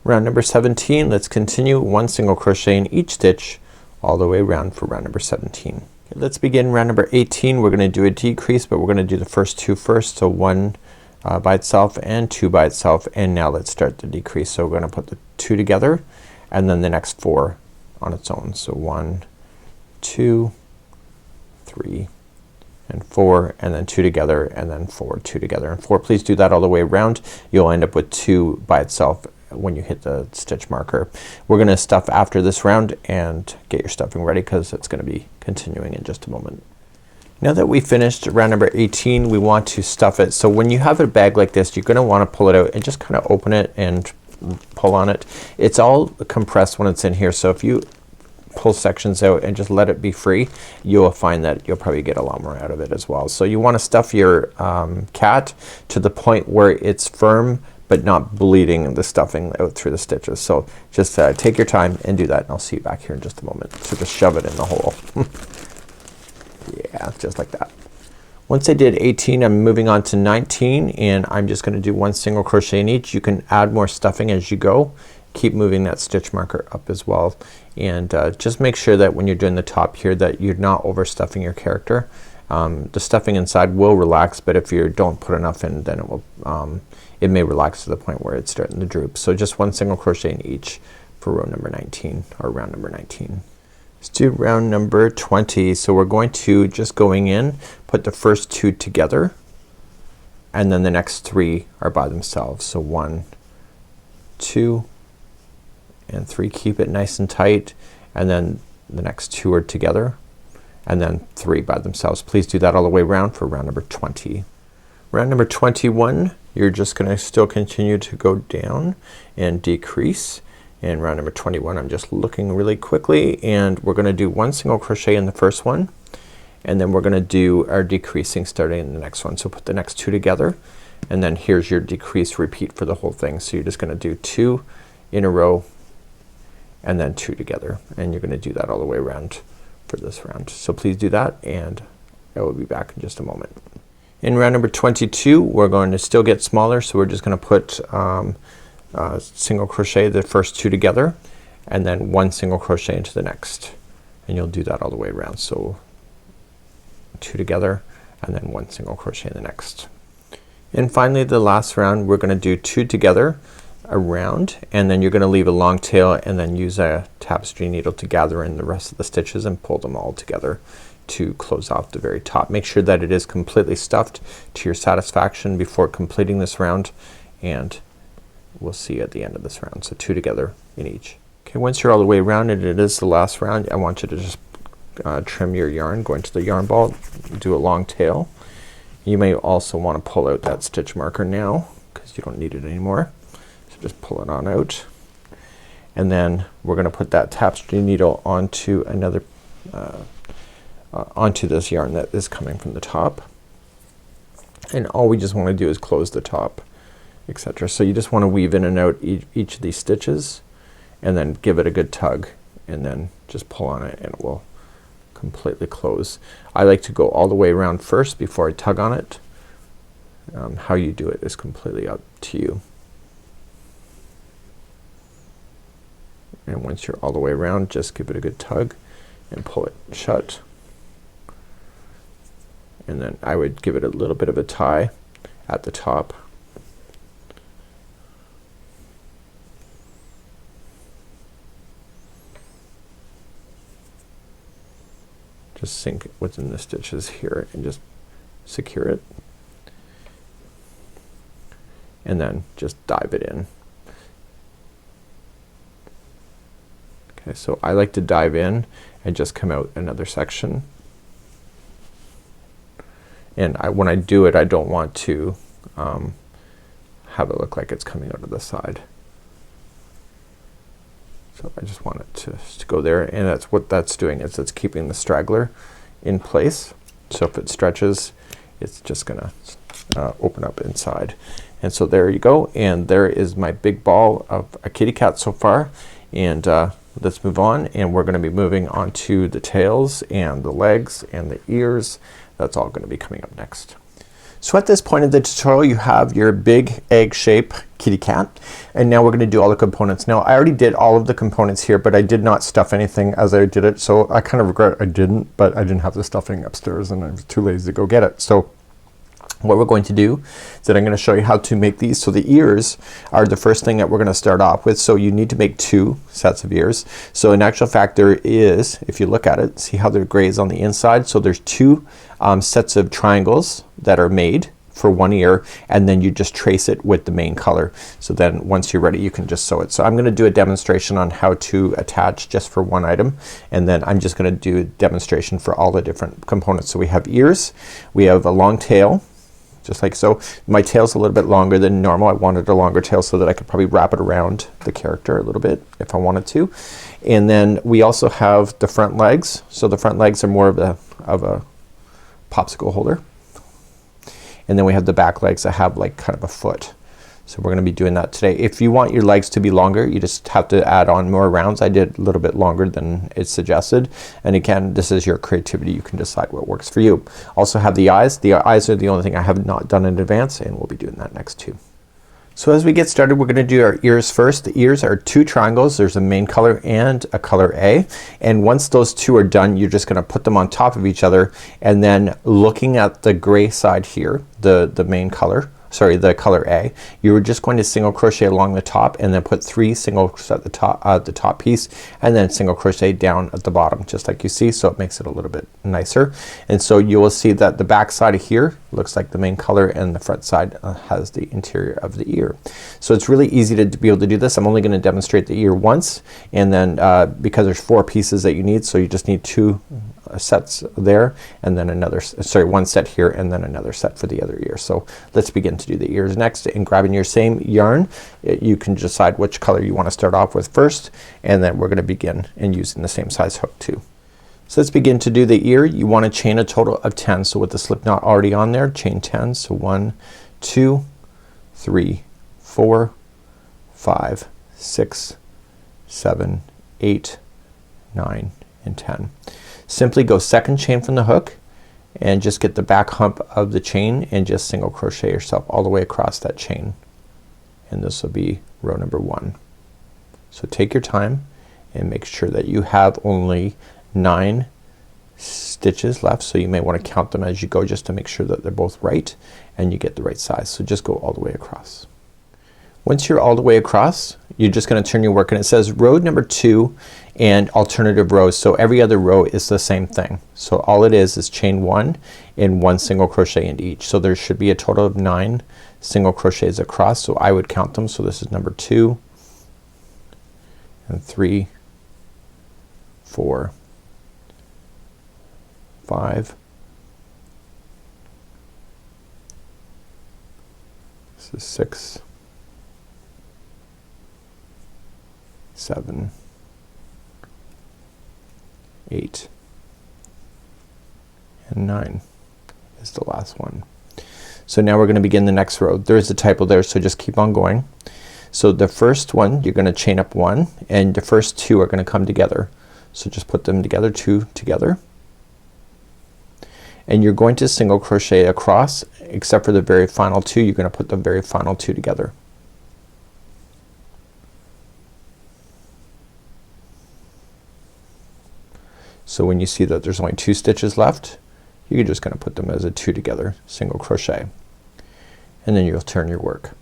Round number 17, let's continue 1 single crochet in each stitch all the way around for round number 17. Okay, let's begin round number 18. We're gonna do a decrease, but we're gonna do the first 2 first. So 1 by itself and 2 by itself, and now let's start the decrease. So we're gonna put the 2 together and then the next 4 on its own. So 1, 2, 3, and 4, and then 2 together, and then 4, 2 together, and 4. Please do that all the way around. You'll end up with 2 by itself when you hit the stitch marker. We're gonna stuff after this round and get your stuffing ready because it's gonna be continuing in just a moment. Now that we finished round number 18, we want to stuff it. So when you have a bag like this, you're gonna wanna pull it out and just kind of open it and pull on it. It's all compressed when it's in here, so if you pull sections out and just let it be free, you'll find that you'll probably get a lot more out of it as well. So you want to stuff your cat to the point where it's firm but not bleeding the stuffing out through the stitches. So just take your time and do that, and I'll see you back here in just a moment. So just shove it in the hole. Yeah, just like that. Once I did 18, I'm moving on to 19, and I'm just gonna do 1 single crochet in each. You can add more stuffing as you go. Keep moving that stitch marker up as well, and just make sure that when you're doing the top here that you're not overstuffing your character. The stuffing inside will relax, but if you don't put enough in, then it will it may relax to the point where it's starting to droop. So just 1 single crochet in each for row number 19 or round number 19. Let's do round number 20. So we're going to just going in, put the first 2 together, and then the next 3 are by themselves. So 1, 2, and 3. Keep it nice and tight, and then the next 2 are together, and then 3 by themselves. Please do that all the way around for round number 20. Round number 21, you're just gonna still continue to go down and decrease. And round number 21, I'm just looking really quickly, and we're gonna do 1 single crochet in the first one, and then we're gonna do our decreasing starting in the next one. So put the next 2 together, and then here's your decrease repeat for the whole thing. So you're just gonna do 2 in a row and then 2 together, and you're gonna do that all the way around for this round. So please do that, and I will be back in just a moment. In round number 22, we're going to still get smaller, so we're just gonna put single crochet the first 2 together, and then 1 single crochet into the next, and you'll do that all the way around. So 2 together and then 1 single crochet in the next. And finally the last round we're gonna do 2 together around, and then you're gonna leave a long tail and then use a tapestry needle to gather in the rest of the stitches and pull them all together to close off the very top. Make sure that it is completely stuffed to your satisfaction before completing this round, and we'll see at the end of this round. So 2 together in each. Okay, once you're all the way around and it is the last round, I want you to just trim your yarn, go into the yarn ball, do a long tail. You may also want to pull out that stitch marker now because you don't need it anymore. So just pull it on out, and then we're gonna put that tapestry needle onto another onto this yarn that is coming from the top, and all we just want to do is close the top, etc. So you just want to weave in and out each of these stitches, and then give it a good tug, and then just pull on it and it will completely close. I like to go all the way around first before I tug on it. How you do it is completely up to you. and once you're all the way around, just give it a good tug and pull it shut. And then I would give it a little bit of a tie at the top. Just sink it within the stitches here and just secure it, and then just dive it in. Okay, so I like to dive in and just come out another section, and when I do it, I don't want to have it look like it's coming out of the side. So I just want it to go there, and that's what that's doing, is it's keeping the straggler in place. So if it stretches, it's just gonna open up inside. And so there you go, and there is my big ball of a kitty cat so far. And let's move on, and we're gonna be moving on to the tails and the legs and the ears. That's all gonna be coming up next. So at this point of the tutorial, you have your big egg shape kitty cat, and now we're gonna do all the components. Now I already did all of the components here, but I did not stuff anything as I did it, so I kind of regret I didn't, but I didn't have the stuffing upstairs and I was too lazy to go get it. So what we're going to do is that I'm gonna show you how to make these. So the ears are the first thing that we're gonna start off with. So you need to make 2 sets of ears. So in actual fact, there is, if you look at it, see how they're grays on the inside? So there's 2 sets of triangles that are made for 1 ear, and then you just trace it with the main color. So then once you're ready, you can just sew it. So I'm gonna do a demonstration on how to attach just for 1 item, and then I'm just gonna do a demonstration for all the different components. So we have ears, we have a long tail, just like so. My tail's a little bit longer than normal. I wanted a longer tail so that I could probably wrap it around the character a little bit if I wanted to. And then we also have the front legs. So the front legs are more of a popsicle holder. And then we have the back legs that have like kind of a foot. So we're gonna be doing that today. If you want your legs to be longer, you just have to add on more rounds. I did a little bit longer than it's suggested, and again, this is your creativity. You can decide what works for you. Also have the eyes. The eyes are the only thing I have not done in advance, and we'll be doing that next too. So as we get started, we're gonna do our ears first. The ears are 2 triangles. There's a main color and a color A, and once those 2 are done, you're just gonna put them on top of each other, and then looking at the gray side here, the main color, sorry, the color A, you're just going to single crochet along the top, and then put 3 singles at the top piece, and then single crochet down at the bottom, just like you see. So it makes it a little bit nicer. And so you will see that the back side of here looks like the main color, and the front side has the interior of the ear. So it's really easy to be able to do this. I'm only gonna demonstrate the ear once, and then because there's 4 pieces that you need, so you just need 2 sets there, and then another, sorry, 1 set here, and then another set for the other ear. So let's begin to do the ears next. And grabbing your same yarn, you can decide which color you want to start off with first, and then we're gonna begin and using the same size hook too. So let's begin to do the ear. You want to chain a total of 10. So with the slip knot already on there, chain 10. So 1, 2, 3, 4, 5, 6, 7, 8, 9, and 10. Simply go second chain from the hook, and just get the back hump of the chain and just single crochet yourself all the way across that chain, and this will be row number 1. So take your time and make sure that you have only 9 stitches left. So you may want to count them as you go, just to make sure that they're both right and you get the right size. So just go all the way across. Once you're all the way across, you're just gonna turn your work, and it says row number 2 and alternative rows. So every other row is the same thing. So all it is chain 1 and 1 single crochet into each. So there should be a total of 9 single crochets across. So I would count them. So this is number 2 and 3, 4, 5, this is 6, 7, 8, and 9 is the last one. So now we're gonna begin the next row. There's a typo there, so just keep on going. So the first one, you're gonna chain up 1, and the first 2 are gonna come together. So just put them together, 2 together. And you're going to single crochet across, except for the very final 2. You're gonna put the very final 2 together. So when you see that there's only 2 stitches left, you're just gonna put them as a 2 together single crochet, and then you'll turn your work.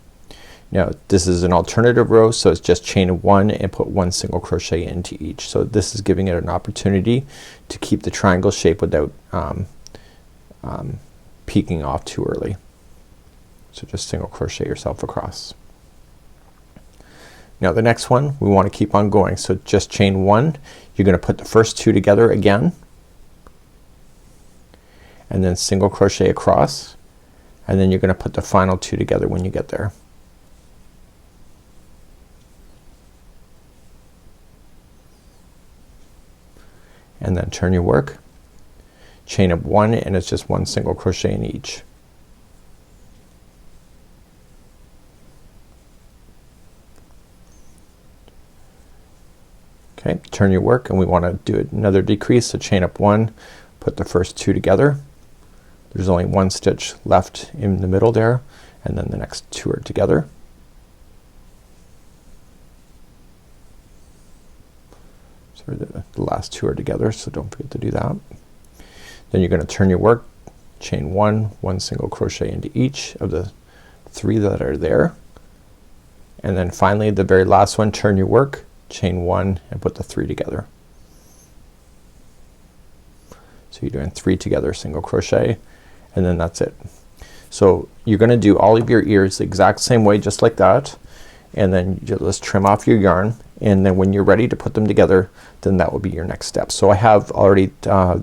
Now this is an alternative row, so it's just chain 1 and put 1 single crochet into each. So this is giving it an opportunity to keep the triangle shape without peeking off too early. So just single crochet yourself across. Now the next one we want to keep on going, so just chain 1. You're gonna put the first 2 together again, and then single crochet across, and then you're gonna put the final 2 together when you get there. And then turn your work, chain up 1, and it's just 1 single crochet in each. Okay, turn your work, and we want to do another decrease, so chain up 1, put the first 2 together. There's only 1 stitch left in the middle there, and then the next 2 are together. Sorry, the last 2 are together, so don't forget to do that. Then you're gonna turn your work, chain 1, 1 single crochet into each of the 3 that are there, and then finally the very last one, turn your work, chain 1 and put the 3 together. So you're doing 3 together single crochet, and then that's it. So you're gonna do all of your ears the exact same way, just like that, and then you just trim off your yarn, and then when you're ready to put them together, then that will be your next step. So I have already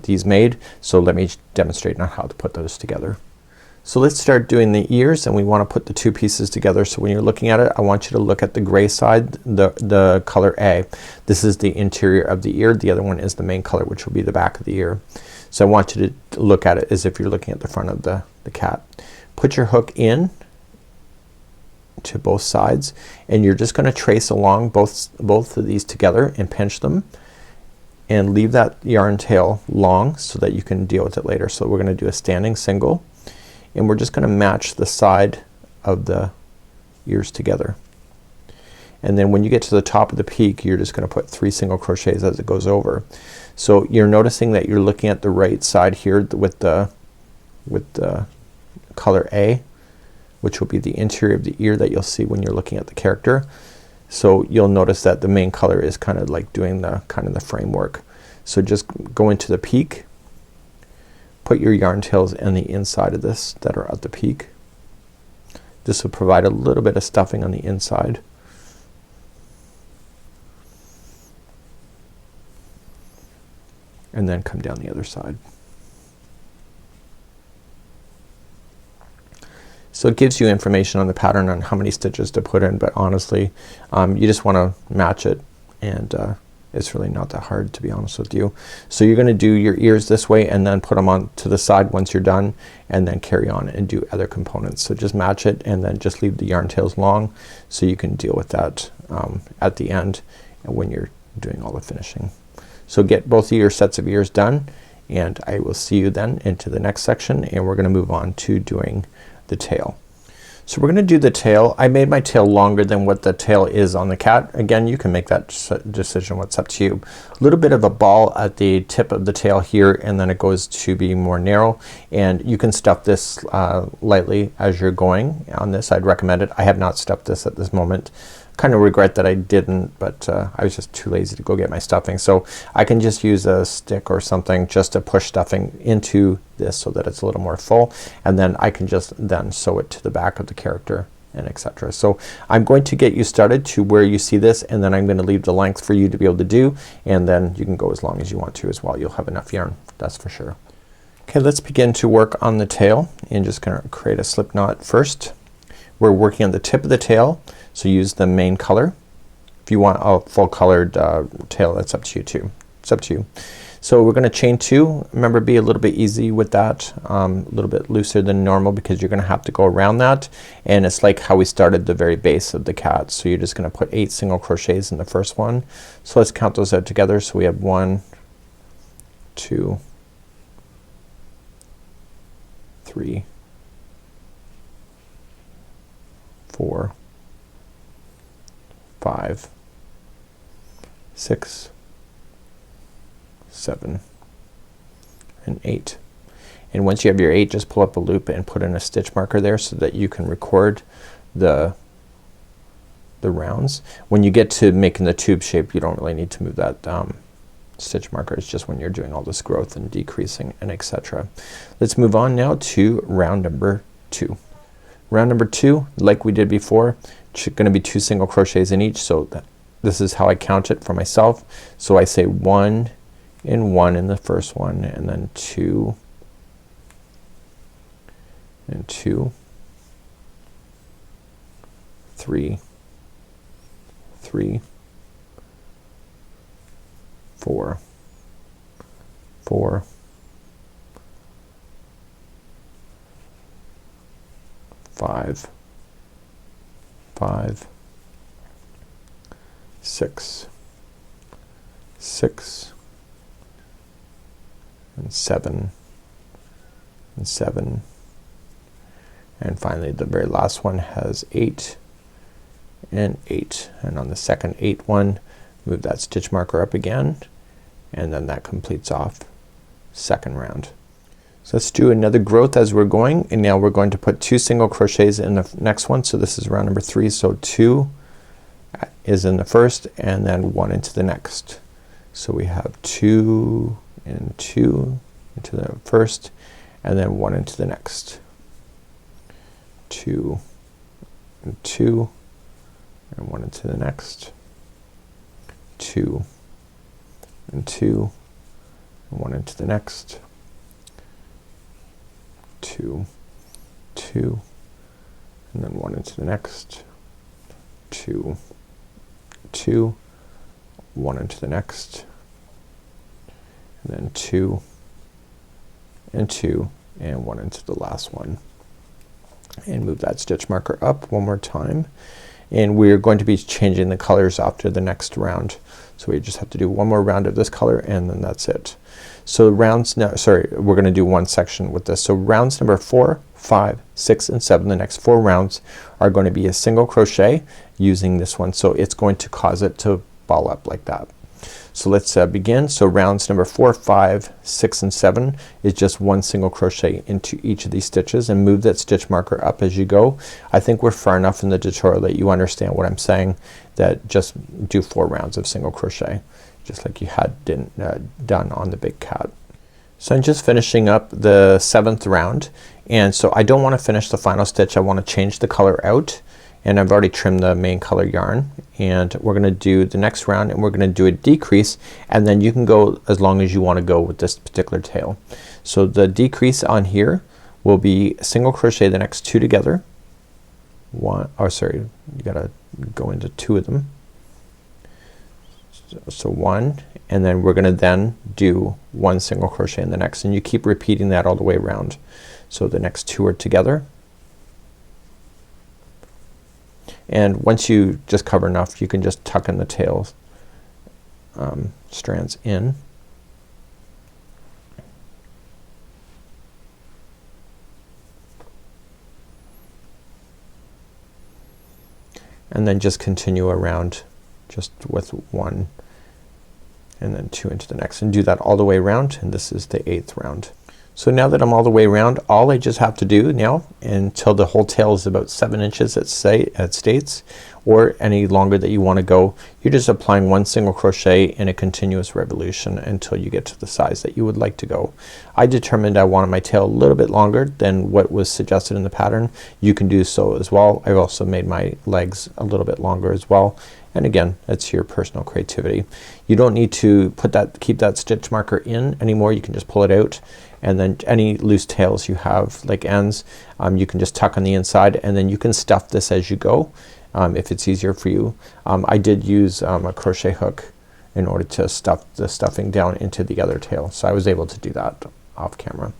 these made, so let me demonstrate on how to put those together. So let's start doing the ears, and we want to put the 2 pieces together. So when you're looking at it, I want you to look at the gray side, the color A. This is the interior of the ear, the other one is the main color, which will be the back of the ear. So I want you to look at it as if you're looking at the front of the cat. Put your hook in to both sides, and you're just gonna trace along both of these together and pinch them, and leave that yarn tail long so that you can deal with it later. So we're gonna do a standing single, and we're just gonna match the side of the ears together, and then when you get to the top of the peak, you're just gonna put 3 single crochets as it goes over. So you're noticing that you're looking at the right side here with the color A, which will be the interior of the ear that you'll see when you're looking at the character. So you'll notice that the main color is kind of like doing the the framework. So just go into the peak, put your yarn tails on the inside of this that are at the peak. This will provide a little bit of stuffing on the inside. And then come down the other side. So it gives you information on the pattern on how many stitches to put in, but honestly you just want to match it, and it's really not that hard, to be honest with you. So you're gonna do your ears this way and then put them on to the side once you're done, and then carry on and do other components. So just match it, and then just leave the yarn tails long so you can deal with that at the end and when you're doing all the finishing. So get both of your sets of ears done, and I will see you then into the next section, and we're gonna move on to doing the tail. So we're gonna do the tail. I made my tail longer than what the tail is on the cat. Again, you can make that decision, what's up to you. A little bit of a ball at the tip of the tail here, and then it goes to be more narrow, and you can stuff this lightly as you're going on this. I'd recommend it. I have not stuffed this at this moment. Kind of regret that I didn't, but I was just too lazy to go get my stuffing. So I can just use a stick or something just to push stuffing into this so that it's a little more full, and then I can just then sew it to the back of the character and etc. So I'm going to get you started to where you see this, and then I'm gonna leave the length for you to be able to do, and then you can go as long as you want to as well. You'll have enough yarn, that's for sure. Okay, let's begin to work on the tail, and just gonna create a slip knot first. We're working on the tip of the tail, so use the main color. If you want a full colored tail, that's up to you too. It's up to you. So we're gonna chain 2. Remember, be a little bit easy with that, a little bit looser than normal, because you're gonna have to go around that, and it's like how we started the very base of the cat. So you're just gonna put 8 single crochets in the first one. So let's count those out together. So we have 1, 2, 3, 4, 5, 6, 7, and 8. And once you have your 8, just pull up a loop and put in a stitch marker there so that you can record the rounds. When you get to making the tube shape, you don't really need to move that stitch marker. It's just when you're doing all this growth and decreasing and etc. Let's move on now to round number 2. Round number 2, like we did before, gonna be 2 single crochets in each, so this is how I count it for myself. So I say 1 and 1 in the first one, and then 2 and 2, 3, 3, 4, 4, 5, 5, 6, 6, and 7, and 7, and finally the very last one has 8 and 8, and on the second 8 one, move that stitch marker up again, and then that completes off second round. So let's do another growth as we're going, and now we're going to put 2 single crochets in the next one. So this is round number 3, so 2 is in the first and then 1 into the next. So we have 2 and 2 into the first and then 1 into the next. 2 and 2 and 1 into the next. 2 and 2 and 1 into the next. 2, 2, and then 1 into the next. 2, 2, 1 into the next, and then 2 and 2 and 1 into the last one, and move that stitch marker up one more time, and we're going to be changing the colors after the next round. So we just have to do one more round of this color and then that's it. So rounds now, sorry, we're gonna do one section with this. So rounds number 4, 5, 6, and 7, the next 4 rounds are going to be a single crochet using this one. So it's going to cause it to ball up like that. So let's begin. So rounds number 4, 5, 6, and 7 is just 1 single crochet into each of these stitches, and move that stitch marker up as you go. I think we're far enough in the tutorial that you understand what I'm saying, that just do 4 rounds of single crochet just like you had done on the big cat. So I'm just finishing up the 7th round, and so I don't want to finish the final stitch. I want to change the color out, and I've already trimmed the main color yarn, and we're gonna do the next round and we're gonna do a decrease, and then you can go as long as you want to go with this particular tail. So the decrease on here will be single crochet the next 2 together. You gotta go into 2 of them. So 1, and then we're gonna then do 1 single crochet in the next, and you keep repeating that all the way around. So the next 2 are together, and once you just cover enough, you can just tuck in the tail strands in, and then just continue around just with 1 and then 2 into the next, and do that all the way around, and this is the 8th round. So now that I'm all the way around, all I just have to do now until the whole tail is about 7 inches it states, or any longer that you want to go, you're just applying 1 single crochet in a continuous revolution until you get to the size that you would like to go. I determined I wanted my tail a little bit longer than what was suggested in the pattern. You can do so as well. I've also made my legs a little bit longer as well, and again, it's your personal creativity. You don't need to keep that stitch marker in anymore. You can just pull it out, and then any loose tails you have, like ends, you can just tuck on the inside, and then you can stuff this as you go if it's easier for you. I did use a crochet hook in order to stuff the stuffing down into the other tail, so I was able to do that off camera.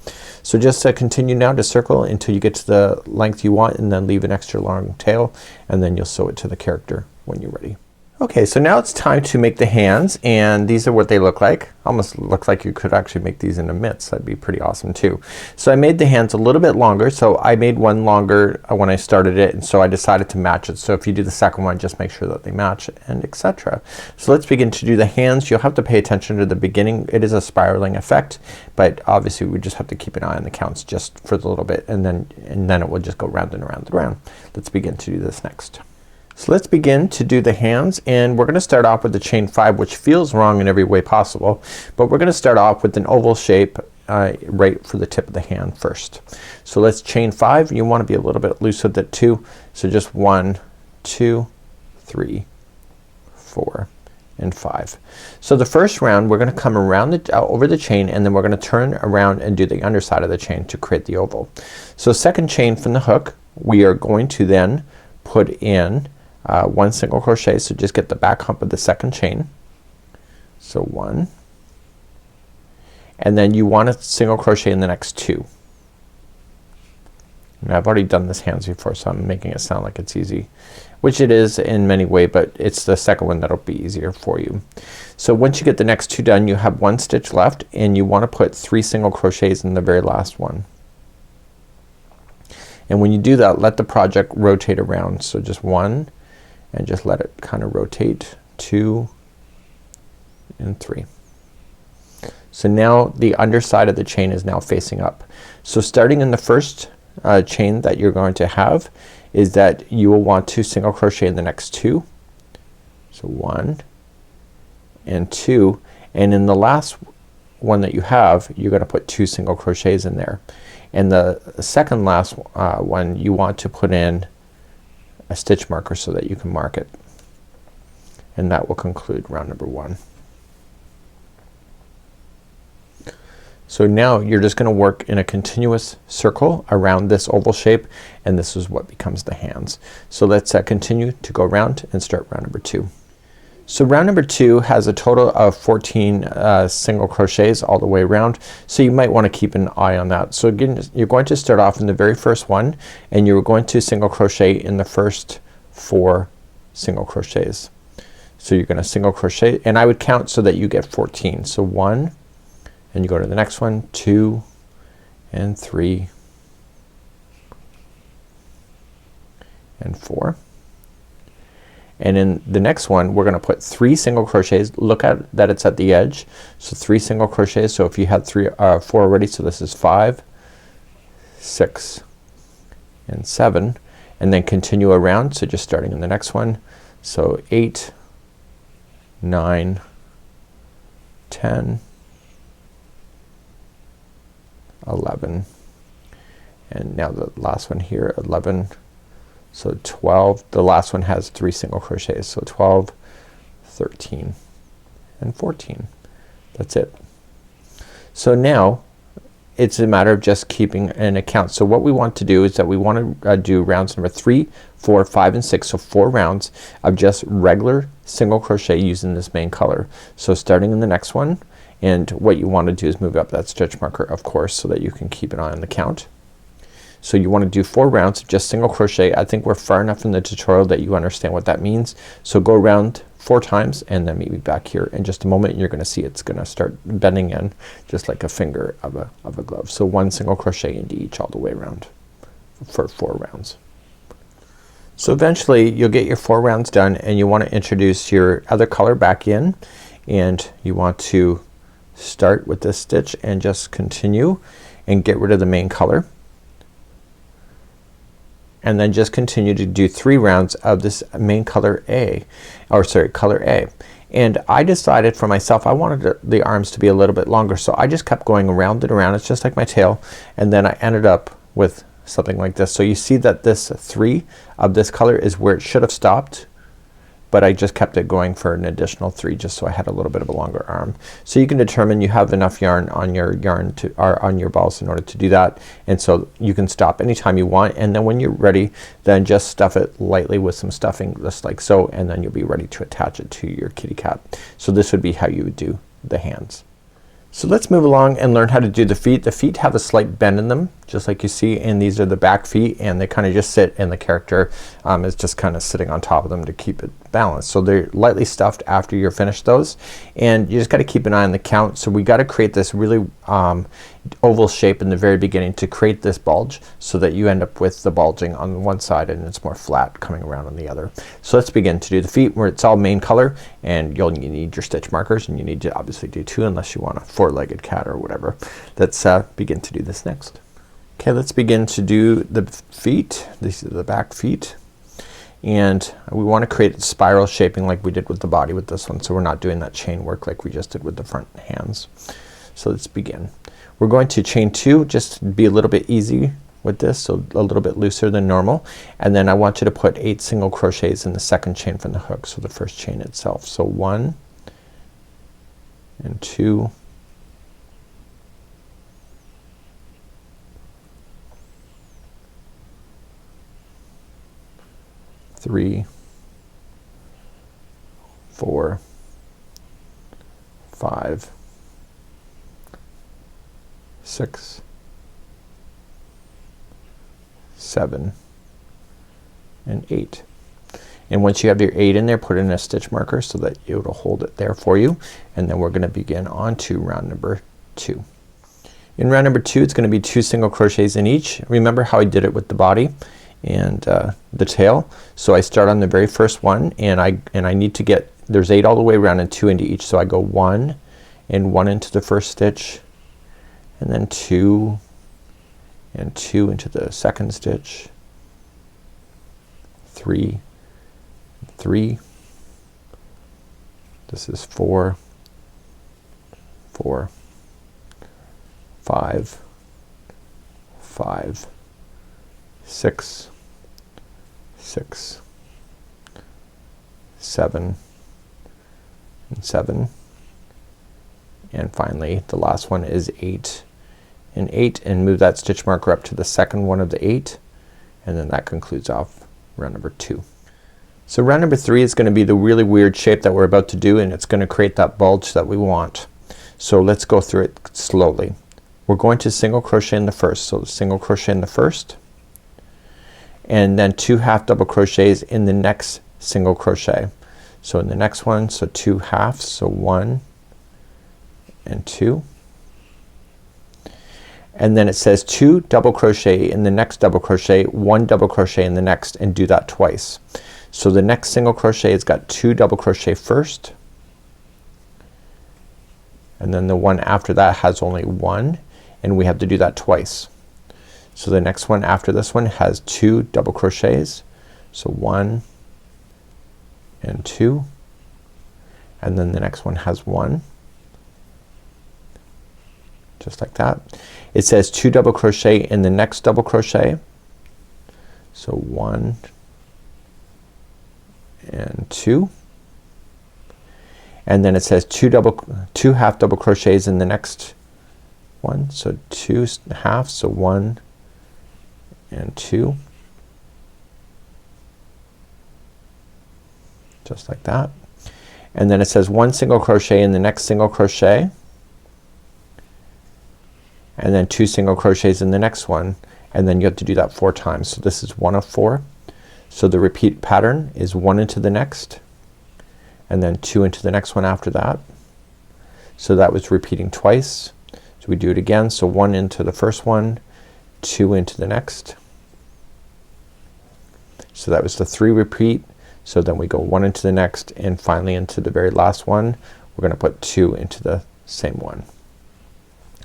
So just continue now to circle until you get to the length you want, and then leave an extra long tail, and then you'll sew it to the character when you're ready. Okay, so now it's time to make the hands, and these are what they look like. Almost looks like you could actually make these into mitts. That'd be pretty awesome too. So I made the hands a little bit longer. So I made one longer when I started it, and so I decided to match it. So if you do the second one, just make sure that they match, and etc. So let's begin to do the hands. You'll have to pay attention to the beginning. It is a spiraling effect, but obviously we just have to keep an eye on the counts just for a little bit, and then it will just go round and around and around. Let's begin to do this next. So let's begin to do the hands, and we're gonna start off with the chain 5, which feels wrong in every way possible, but we're gonna start off with an oval shape right for the tip of the hand first. So let's chain 5. You want to be a little bit loose with it too. So just 1, 2, 3, 4, and 5. So the first round we're gonna come around over the chain, and then we're gonna turn around and do the underside of the chain to create the oval. So second chain from the hook, we are going to then put in 1 single crochet. So just get the back hump of the second chain. So 1, and then you want to single crochet in the next 2. And I've already done this hands before, so I'm making it sound like it's easy, which it is in many ways, but it's the second one that'll be easier for you. So once you get the next 2 done, you have 1 stitch left, and you want to put 3 single crochets in the very last one. And when you do that, let the project rotate around. So just 1, and just let it kind of rotate, 2 and 3. So now the underside of the chain is now facing up. So starting in the first chain that you're going to have is that you will want to single crochet in the next 2. So 1 and 2, and in the last one that you have, you're gonna put 2 single crochets in there. And the second last one, you want to put in a stitch marker so that you can mark it, and that will conclude round number 1. So now you're just gonna work in a continuous circle around this oval shape, and this is what becomes the hands. So let's continue to go around and start round number 2. So round number 2 has a total of 14 single crochets all the way around, so you might want to keep an eye on that. So again, you're going to start off in the very first one, and you're going to single crochet in the first 4 single crochets. So you're gonna single crochet, and I would count so that you get 14. So 1, and you go to the next one, 2 and 3 and 4. And in the next one we're gonna put 3 single crochets. Look at that it's at the edge. So 3 single crochets. So if you had 4 already, so this is 5, 6 and 7, and then continue around. So just starting in the next one. So 8, 9, 10, 11, and now the last one here, 11. So 12. The last one has 3 single crochets. So 12, 13 and 14. That's it. So now it's a matter of just keeping an account. So what we want to do is that we want to do rounds number 3, 4, 5 and 6. So 4 rounds of just regular single crochet using this main color. So starting in the next one, and what you want to do is move up that stitch marker, of course, so that you can keep an eye on the count. So you want to do 4 rounds of just single crochet. I think we're far enough in the tutorial that you understand what that means. So go around 4 times and then meet me back here in just a moment. You're gonna see it's gonna start bending in just like a finger of a glove. So 1 single crochet into each all the way around for 4 rounds. So eventually you'll get your 4 rounds done, and you want to introduce your other color back in, and you want to start with this stitch and just continue and get rid of the main color, and then just continue to do 3 rounds of this main color A, or sorry, color A. And I decided for myself I wanted the arms to be a little bit longer, so I just kept going around and around. It's just like my tail, and then I ended up with something like this. So you see that this 3 of this color is where it should have stopped, but I just kept it going for an additional 3 just so I had a little bit of a longer arm. So you can determine you have enough yarn on your on your balls in order to do that, and so you can stop anytime you want, and then when you're ready, then just stuff it lightly with some stuffing just like so, and then you'll be ready to attach it to your kitty cat. So this would be how you would do the hands. So let's move along and learn how to do the feet. The feet have a slight bend in them, just like you see, and these are the back feet, and they kind of just sit, and the character is just kind of sitting on top of them to keep it balanced. So they're lightly stuffed after you're finished those, and you just gotta keep an eye on the count. So we gotta create this really oval shape in the very beginning to create this bulge, so that you end up with the bulging on one side and it's more flat coming around on the other. So let's begin to do the feet where it's all main color, and you need your stitch markers, and you need to obviously do 2 unless you want a 4-legged cat or whatever. Let's begin to do this next. Okay, let's begin to do the feet. These are the back feet, and we want to create spiral shaping like we did with the body with this one, so we're not doing that chain work like we just did with the front hands. So let's begin. We're going to chain 2, just to be a little bit easy with this, so a little bit looser than normal, and then I want you to put 8 single crochets in the second chain from the hook, so the first chain itself. So 1 and 2 3 4 5 6 7 and 8. And once you have your 8 in there, put in a stitch marker so that it'll hold it there for you, and then we're gonna begin on to round number 2. In round number 2, it's gonna be 2 single crochets in each. Remember how I did it with the body and the tail? So I start on the very first one, and I need to get, there's 8 all the way around and 2 into each, so I go 1 and 1 into the first stitch, and then 2 and 2 into the second stitch, 3 3, this is 4 4 5 5 6 6 7 and 7, and finally the last one is 8 and 8, and move that stitch marker up to the second one of the 8, and then that concludes off round number 2. So round number 3 is gonna be the really weird shape that we're about to do, and it's gonna create that bulge that we want. So let's go through it slowly. We're going to single crochet in the first, so single crochet in the first, and then 2 half double crochets in the next single crochet. So in the next one, so 2 halves, so 1 and 2, and then it says 2 double crochet in the next double crochet, 1 double crochet in the next, and do that twice. So the next single crochet has got 2 double crochet first, and then the one after that has only 1, and we have to do that twice. So the next one after this one has 2 double crochets, so 1 and 2, and then the next one has 1, just like that. It says 2 double crochet in the next double crochet, so 1 and 2, and then it says 2 half double crochets in the next one, so 2 halves, so 1 and 2, just like that. And then it says 1 single crochet in the next single crochet, and then 2 single crochets in the next one, and then you have to do that 4 times. So this is 1 of 4. So the repeat pattern is 1 into the next, and then 2 into the next one after that. So that was repeating twice. So we do it again. So 1 into the first one, 2 into the next. So that was the 3 repeat. So then we go 1 into the next, and finally into the very last one we're gonna put 2 into the same one,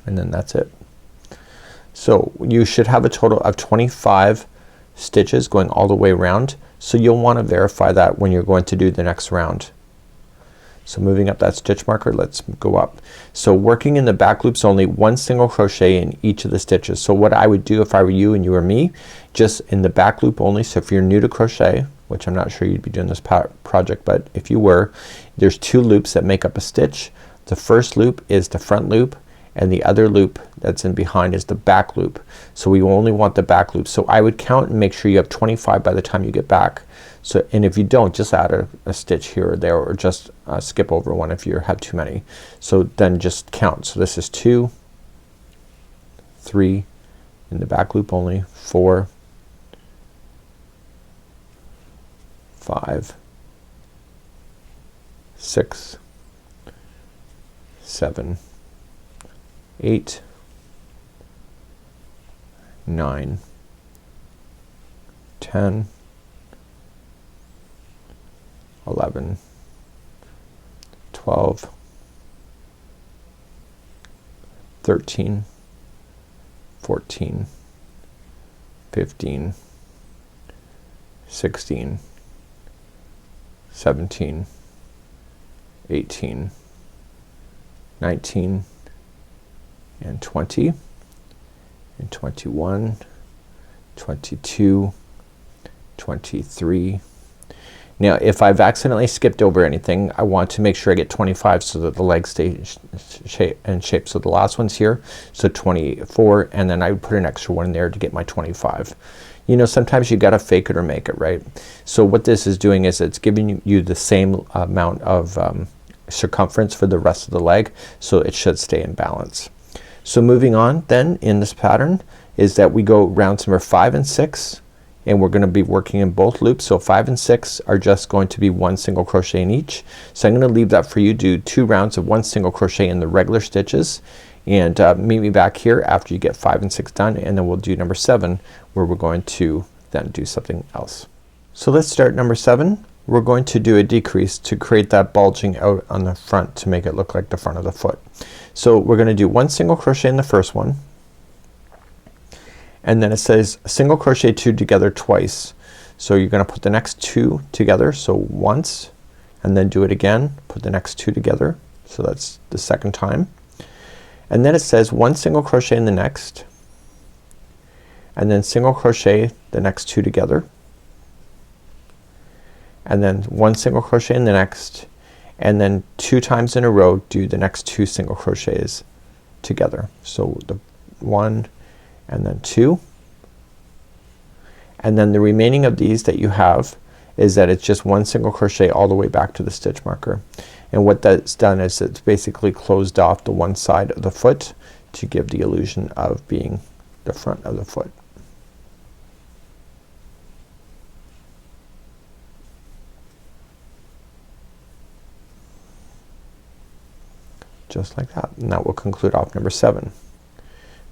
and then that's it. So you should have a total of 25 stitches going all the way around, so you'll want to verify that when you're going to do the next round. So moving up that stitch marker, let's go up. So working in the back loops only, 1 single crochet in each of the stitches. So what I would do if I were you and you were me, just in the back loop only. So if you're new to crochet, which I'm not sure you'd be doing this project, but if you were, there's 2 loops that make up a stitch. The first loop is the front loop, and the other loop that's in behind is the back loop. So we only want the back loop. So I would count and make sure you have 25 by the time you get back. So, and if you don't, just add a stitch here or there, or just skip over one if you have too many. So then just count. So this is 2, 3, in the back loop only, 4, 5, 6, 7, 8, 9, 10, 11, 12, 13, 14, 15, 16, 17, 18, 19, and 20, and 21, 22, 23. Now if I've accidentally skipped over anything, I want to make sure I get 25 so that the legs stay in shape. So the last one's here, so 24, and then I would put an extra one in there to get my 25. You know, sometimes you gotta fake it or make it, right? So what this is doing is it's giving you the same amount of circumference for the rest of the leg, so it should stay in balance. So moving on then in this pattern is that we go rounds number 5 and 6, and we're gonna be working in both loops. So 5 and 6 are just going to be 1 single crochet in each. So I'm gonna leave that for you. Do 2 rounds of 1 single crochet in the regular stitches, and meet me back here after you get 5 and 6 done, and then we'll do number 7 where we're going to then do something else. So let's start number 7. We're going to do a decrease to create that bulging out on the front to make it look like the front of the foot. So we're gonna do 1 single crochet in the first one, and then it says single crochet 2 together twice. So you're gonna put the next 2 together, so once, and then do it again, put the next 2 together, so that's the second time. And then it says 1 single crochet in the next, and then single crochet the next 2 together, and then 1 single crochet in the next, and then 2 times in a row do the next 2 single crochets together. So the 1 and then 2, and then the remaining of these that you have is that it's just 1 single crochet all the way back to the stitch marker. And what that's done is it's basically closed off the one side of the foot to give the illusion of being the front of the foot. Just like that. And that will conclude off number 7.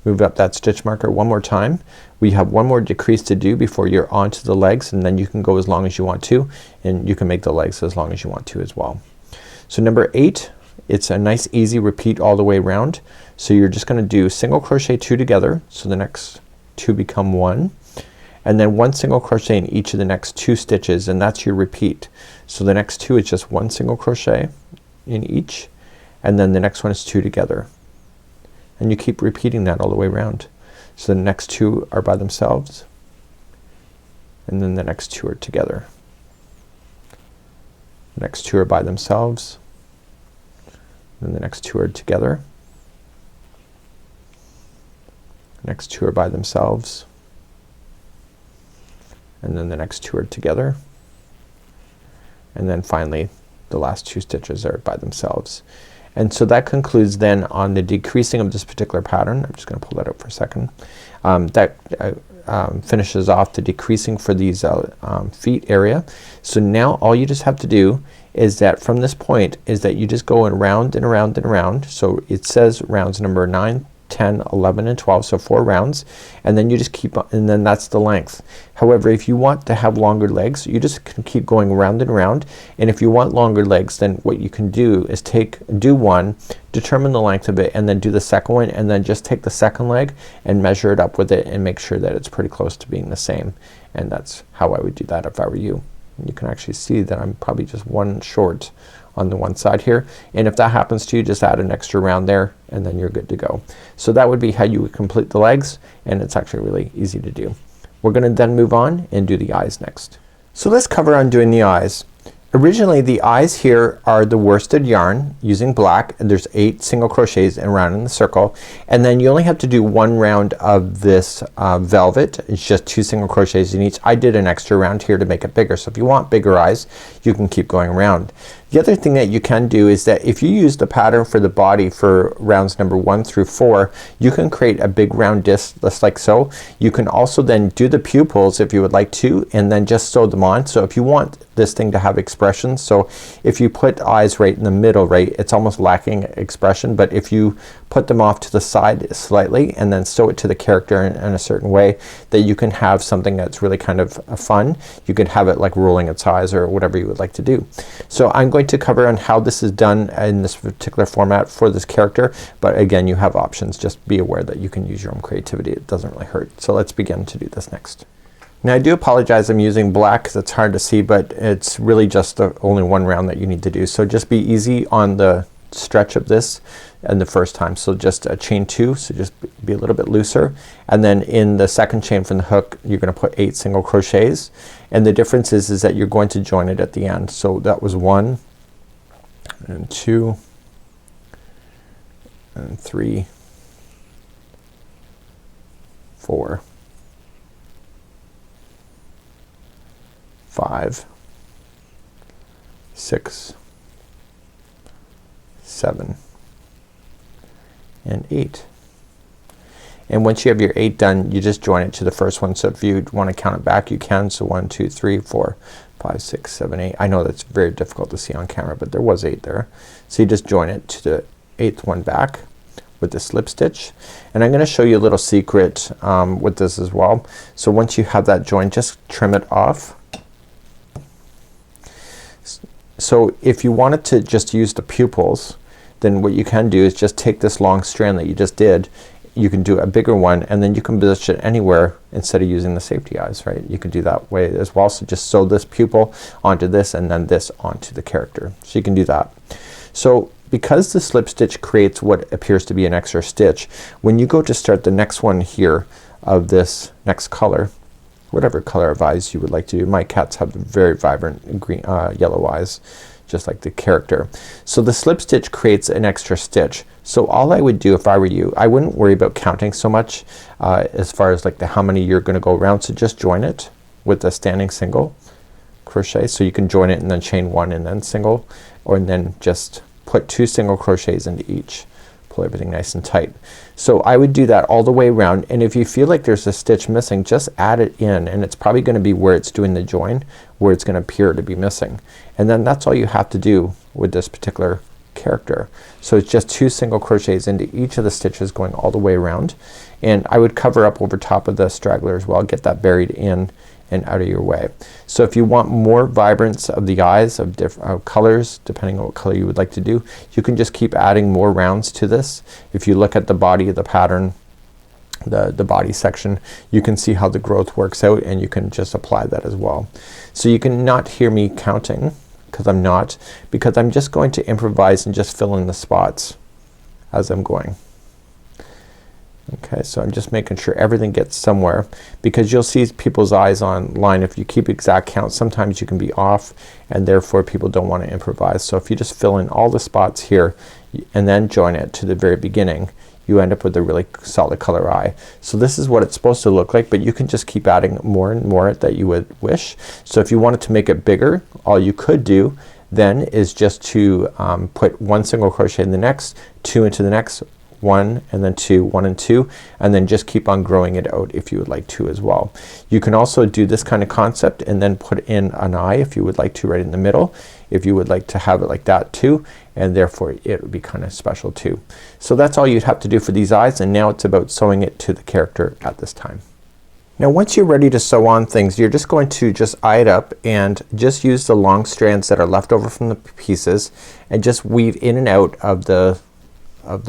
Move up that stitch marker one more time. We have one more decrease to do before you're onto the legs, and then you can go as long as you want to, and you can make the legs as long as you want to as well. So number 8, it's a nice easy repeat all the way around. So you're just gonna do single crochet 2 together, so the next 2 become 1, and then 1 single crochet in each of the next 2 stitches, and that's your repeat. So the next 2 is just 1 single crochet in each, and then the next one is 2 together. And you keep repeating that all the way around. So the next 2 are by themselves, and then the next 2 are together. The next 2 are by themselves, and the next 2 are together. The next 2 are by themselves, and then the next 2 are together. And then finally the last 2 stitches are by themselves. And so that concludes then on the decreasing of this particular pattern. I'm just gonna pull that out for a second. That finishes off the decreasing for these feet area. So now all you just have to do is that from this point is that you just go around and around and around. So it says rounds number 9, 10, 11, and 12, so 4 rounds, and then you just keep on, and then that's the length. However, if you want to have longer legs, you just can keep going around and around, and if you want longer legs, then what you can do is do one, determine the length of it, and then do the second one, and then just take the second leg and measure it up with it and make sure that it's pretty close to being the same. And that's how I would do that if I were you. And you can actually see that I'm probably just 1 short on the one side here, and if that happens to you, just add an extra round there and then you're good to go. So that would be how you would complete the legs, and it's actually really easy to do. We're gonna then move on and do the eyes next. So let's cover on doing the eyes. Originally the eyes here are the worsted yarn using black, and there's 8 single crochets around in the circle, and then you only have to do 1 round of this velvet. It's just 2 single crochets in each. I did an extra round here to make it bigger, so if you want bigger eyes you can keep going around. The other thing that you can do is that if you use the pattern for the body for rounds number 1 through 4, you can create a big round disc just like so. You can also then do the pupils if you would like to, and then just sew them on. So if you want this thing to have expression, so if you put eyes right in the middle, right, it's almost lacking expression, but if you put them off to the side slightly and then sew it to the character in a certain way, that you can have something that's really kind of fun. You could have it like rolling its eyes or whatever you would like to do. So I'm going to cover on how this is done in this particular format for this character, but again, you have options. Just be aware that you can use your own creativity. It doesn't really hurt. So let's begin to do this next. Now I do apologize, I'm using black because it's hard to see, but it's really just the only one round that you need to do. So just be easy on the stretch of this and the first time. So just chain 2, so just be a little bit looser, and then in the second chain from the hook you're gonna put 8 single crochets, and the difference is that you're going to join it at the end. So that was 1 and 2 and 3, 4, 5, 6, 7 and 8. And once you have your 8 done, you just join it to the first one. So if you want to count it back, you can. So 1 2 3 4 5 6 7 8. I know that's very difficult to see on camera, but there was 8 there. So you just join it to the 8th one back with the slip stitch. And I'm gonna show you a little secret with this as well. So once you have that joined, just trim it off. So if you wanted to just use the pupils, then what you can do is just take this long strand that you just did, you can do a bigger one, and then you can position it anywhere instead of using the safety eyes, right? You can do that way as well. So just sew this pupil onto this and then this onto the character. So you can do that. So because the slip stitch creates what appears to be an extra stitch, when you go to start the next one here of this next color, whatever color of eyes you would like to do. My cats have very vibrant green, yellow eyes, just like the character. So the slip stitch creates an extra stitch. So all I would do if I were you, I wouldn't worry about counting so much as far as like how many you're gonna go around. So just join it with a standing single crochet. So you can join it and then chain 1 and then single, or and then just put 2 single crochets into each. Pull everything nice and tight. So I would do that all the way around, and if you feel like there's a stitch missing, just add it in, and it's probably gonna be where it's doing the join, where it's gonna appear to be missing. And then that's all you have to do with this particular character. So it's just 2 single crochets into each of the stitches going all the way around, and I would cover up over top of the straggler as well, get that buried in and out of your way. So if you want more vibrance of the eyes of different colors, depending on what color you would like to do, you can just keep adding more rounds to this. If you look at the body of the pattern, the body section, you can see how the growth works out, and you can just apply that as well. So you can not hear me counting because I'm not, because I'm just going to improvise and just fill in the spots as I'm going. Okay, so I'm just making sure everything gets somewhere, because you'll see people's eyes online. If you keep exact count, sometimes you can be off, and therefore people don't want to improvise. So if you just fill in all the spots here and then join it to the very beginning, you end up with a really solid color eye. So this is what it's supposed to look like, but you can just keep adding more and more that you would wish. So if you wanted to make it bigger, all you could do then is just to put 1 single crochet in the next, 2 into the next, 1 and then 2, 1 and 2, and then just keep on growing it out if you would like to as well. You can also do this kind of concept and then put in an eye if you would like to, right in the middle, if you would like to have it like that too, and therefore it would be kind of special too. So that's all you'd have to do for these eyes, and now it's about sewing it to the character at this time. Now once you're ready to sew on things, you're just going to just eye it up and just use the long strands that are left over from the pieces and just weave in and out of the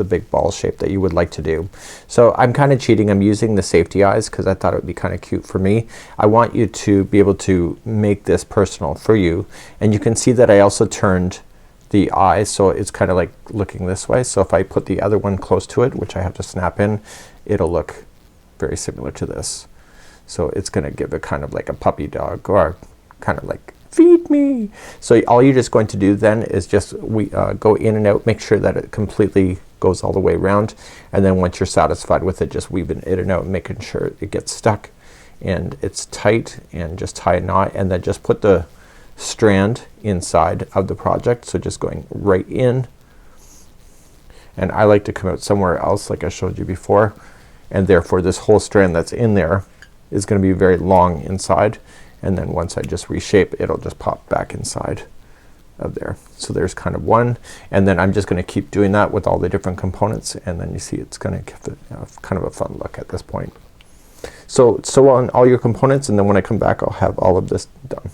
big ball shape that you would like to do. So I'm kind of cheating. I'm using the safety eyes because I thought it would be kind of cute for me. I want you to be able to make this personal for you, and you can see that I also turned the eyes so it's kind of like looking this way. So if I put the other one close to it, which I have to snap in, it'll look very similar to this. So it's gonna give it kind of like a puppy dog, or kind of like feed me. So all you're just going to do then is just go in and out, make sure that it completely goes all the way around, and then once you're satisfied with it, just weave it in and out, making sure it gets stuck and it's tight, and just tie a knot, and then just put the strand inside of the project. So just going right in, and I like to come out somewhere else like I showed you before, and therefore this whole strand that's in there is gonna be very long inside, and then once I just reshape, it'll just pop back inside of there. So there's kind of one, and then I'm just gonna keep doing that with all the different components, and then you see it's gonna give it kind of a fun look at this point. So sew on all your components, and then when I come back I'll have all of this done.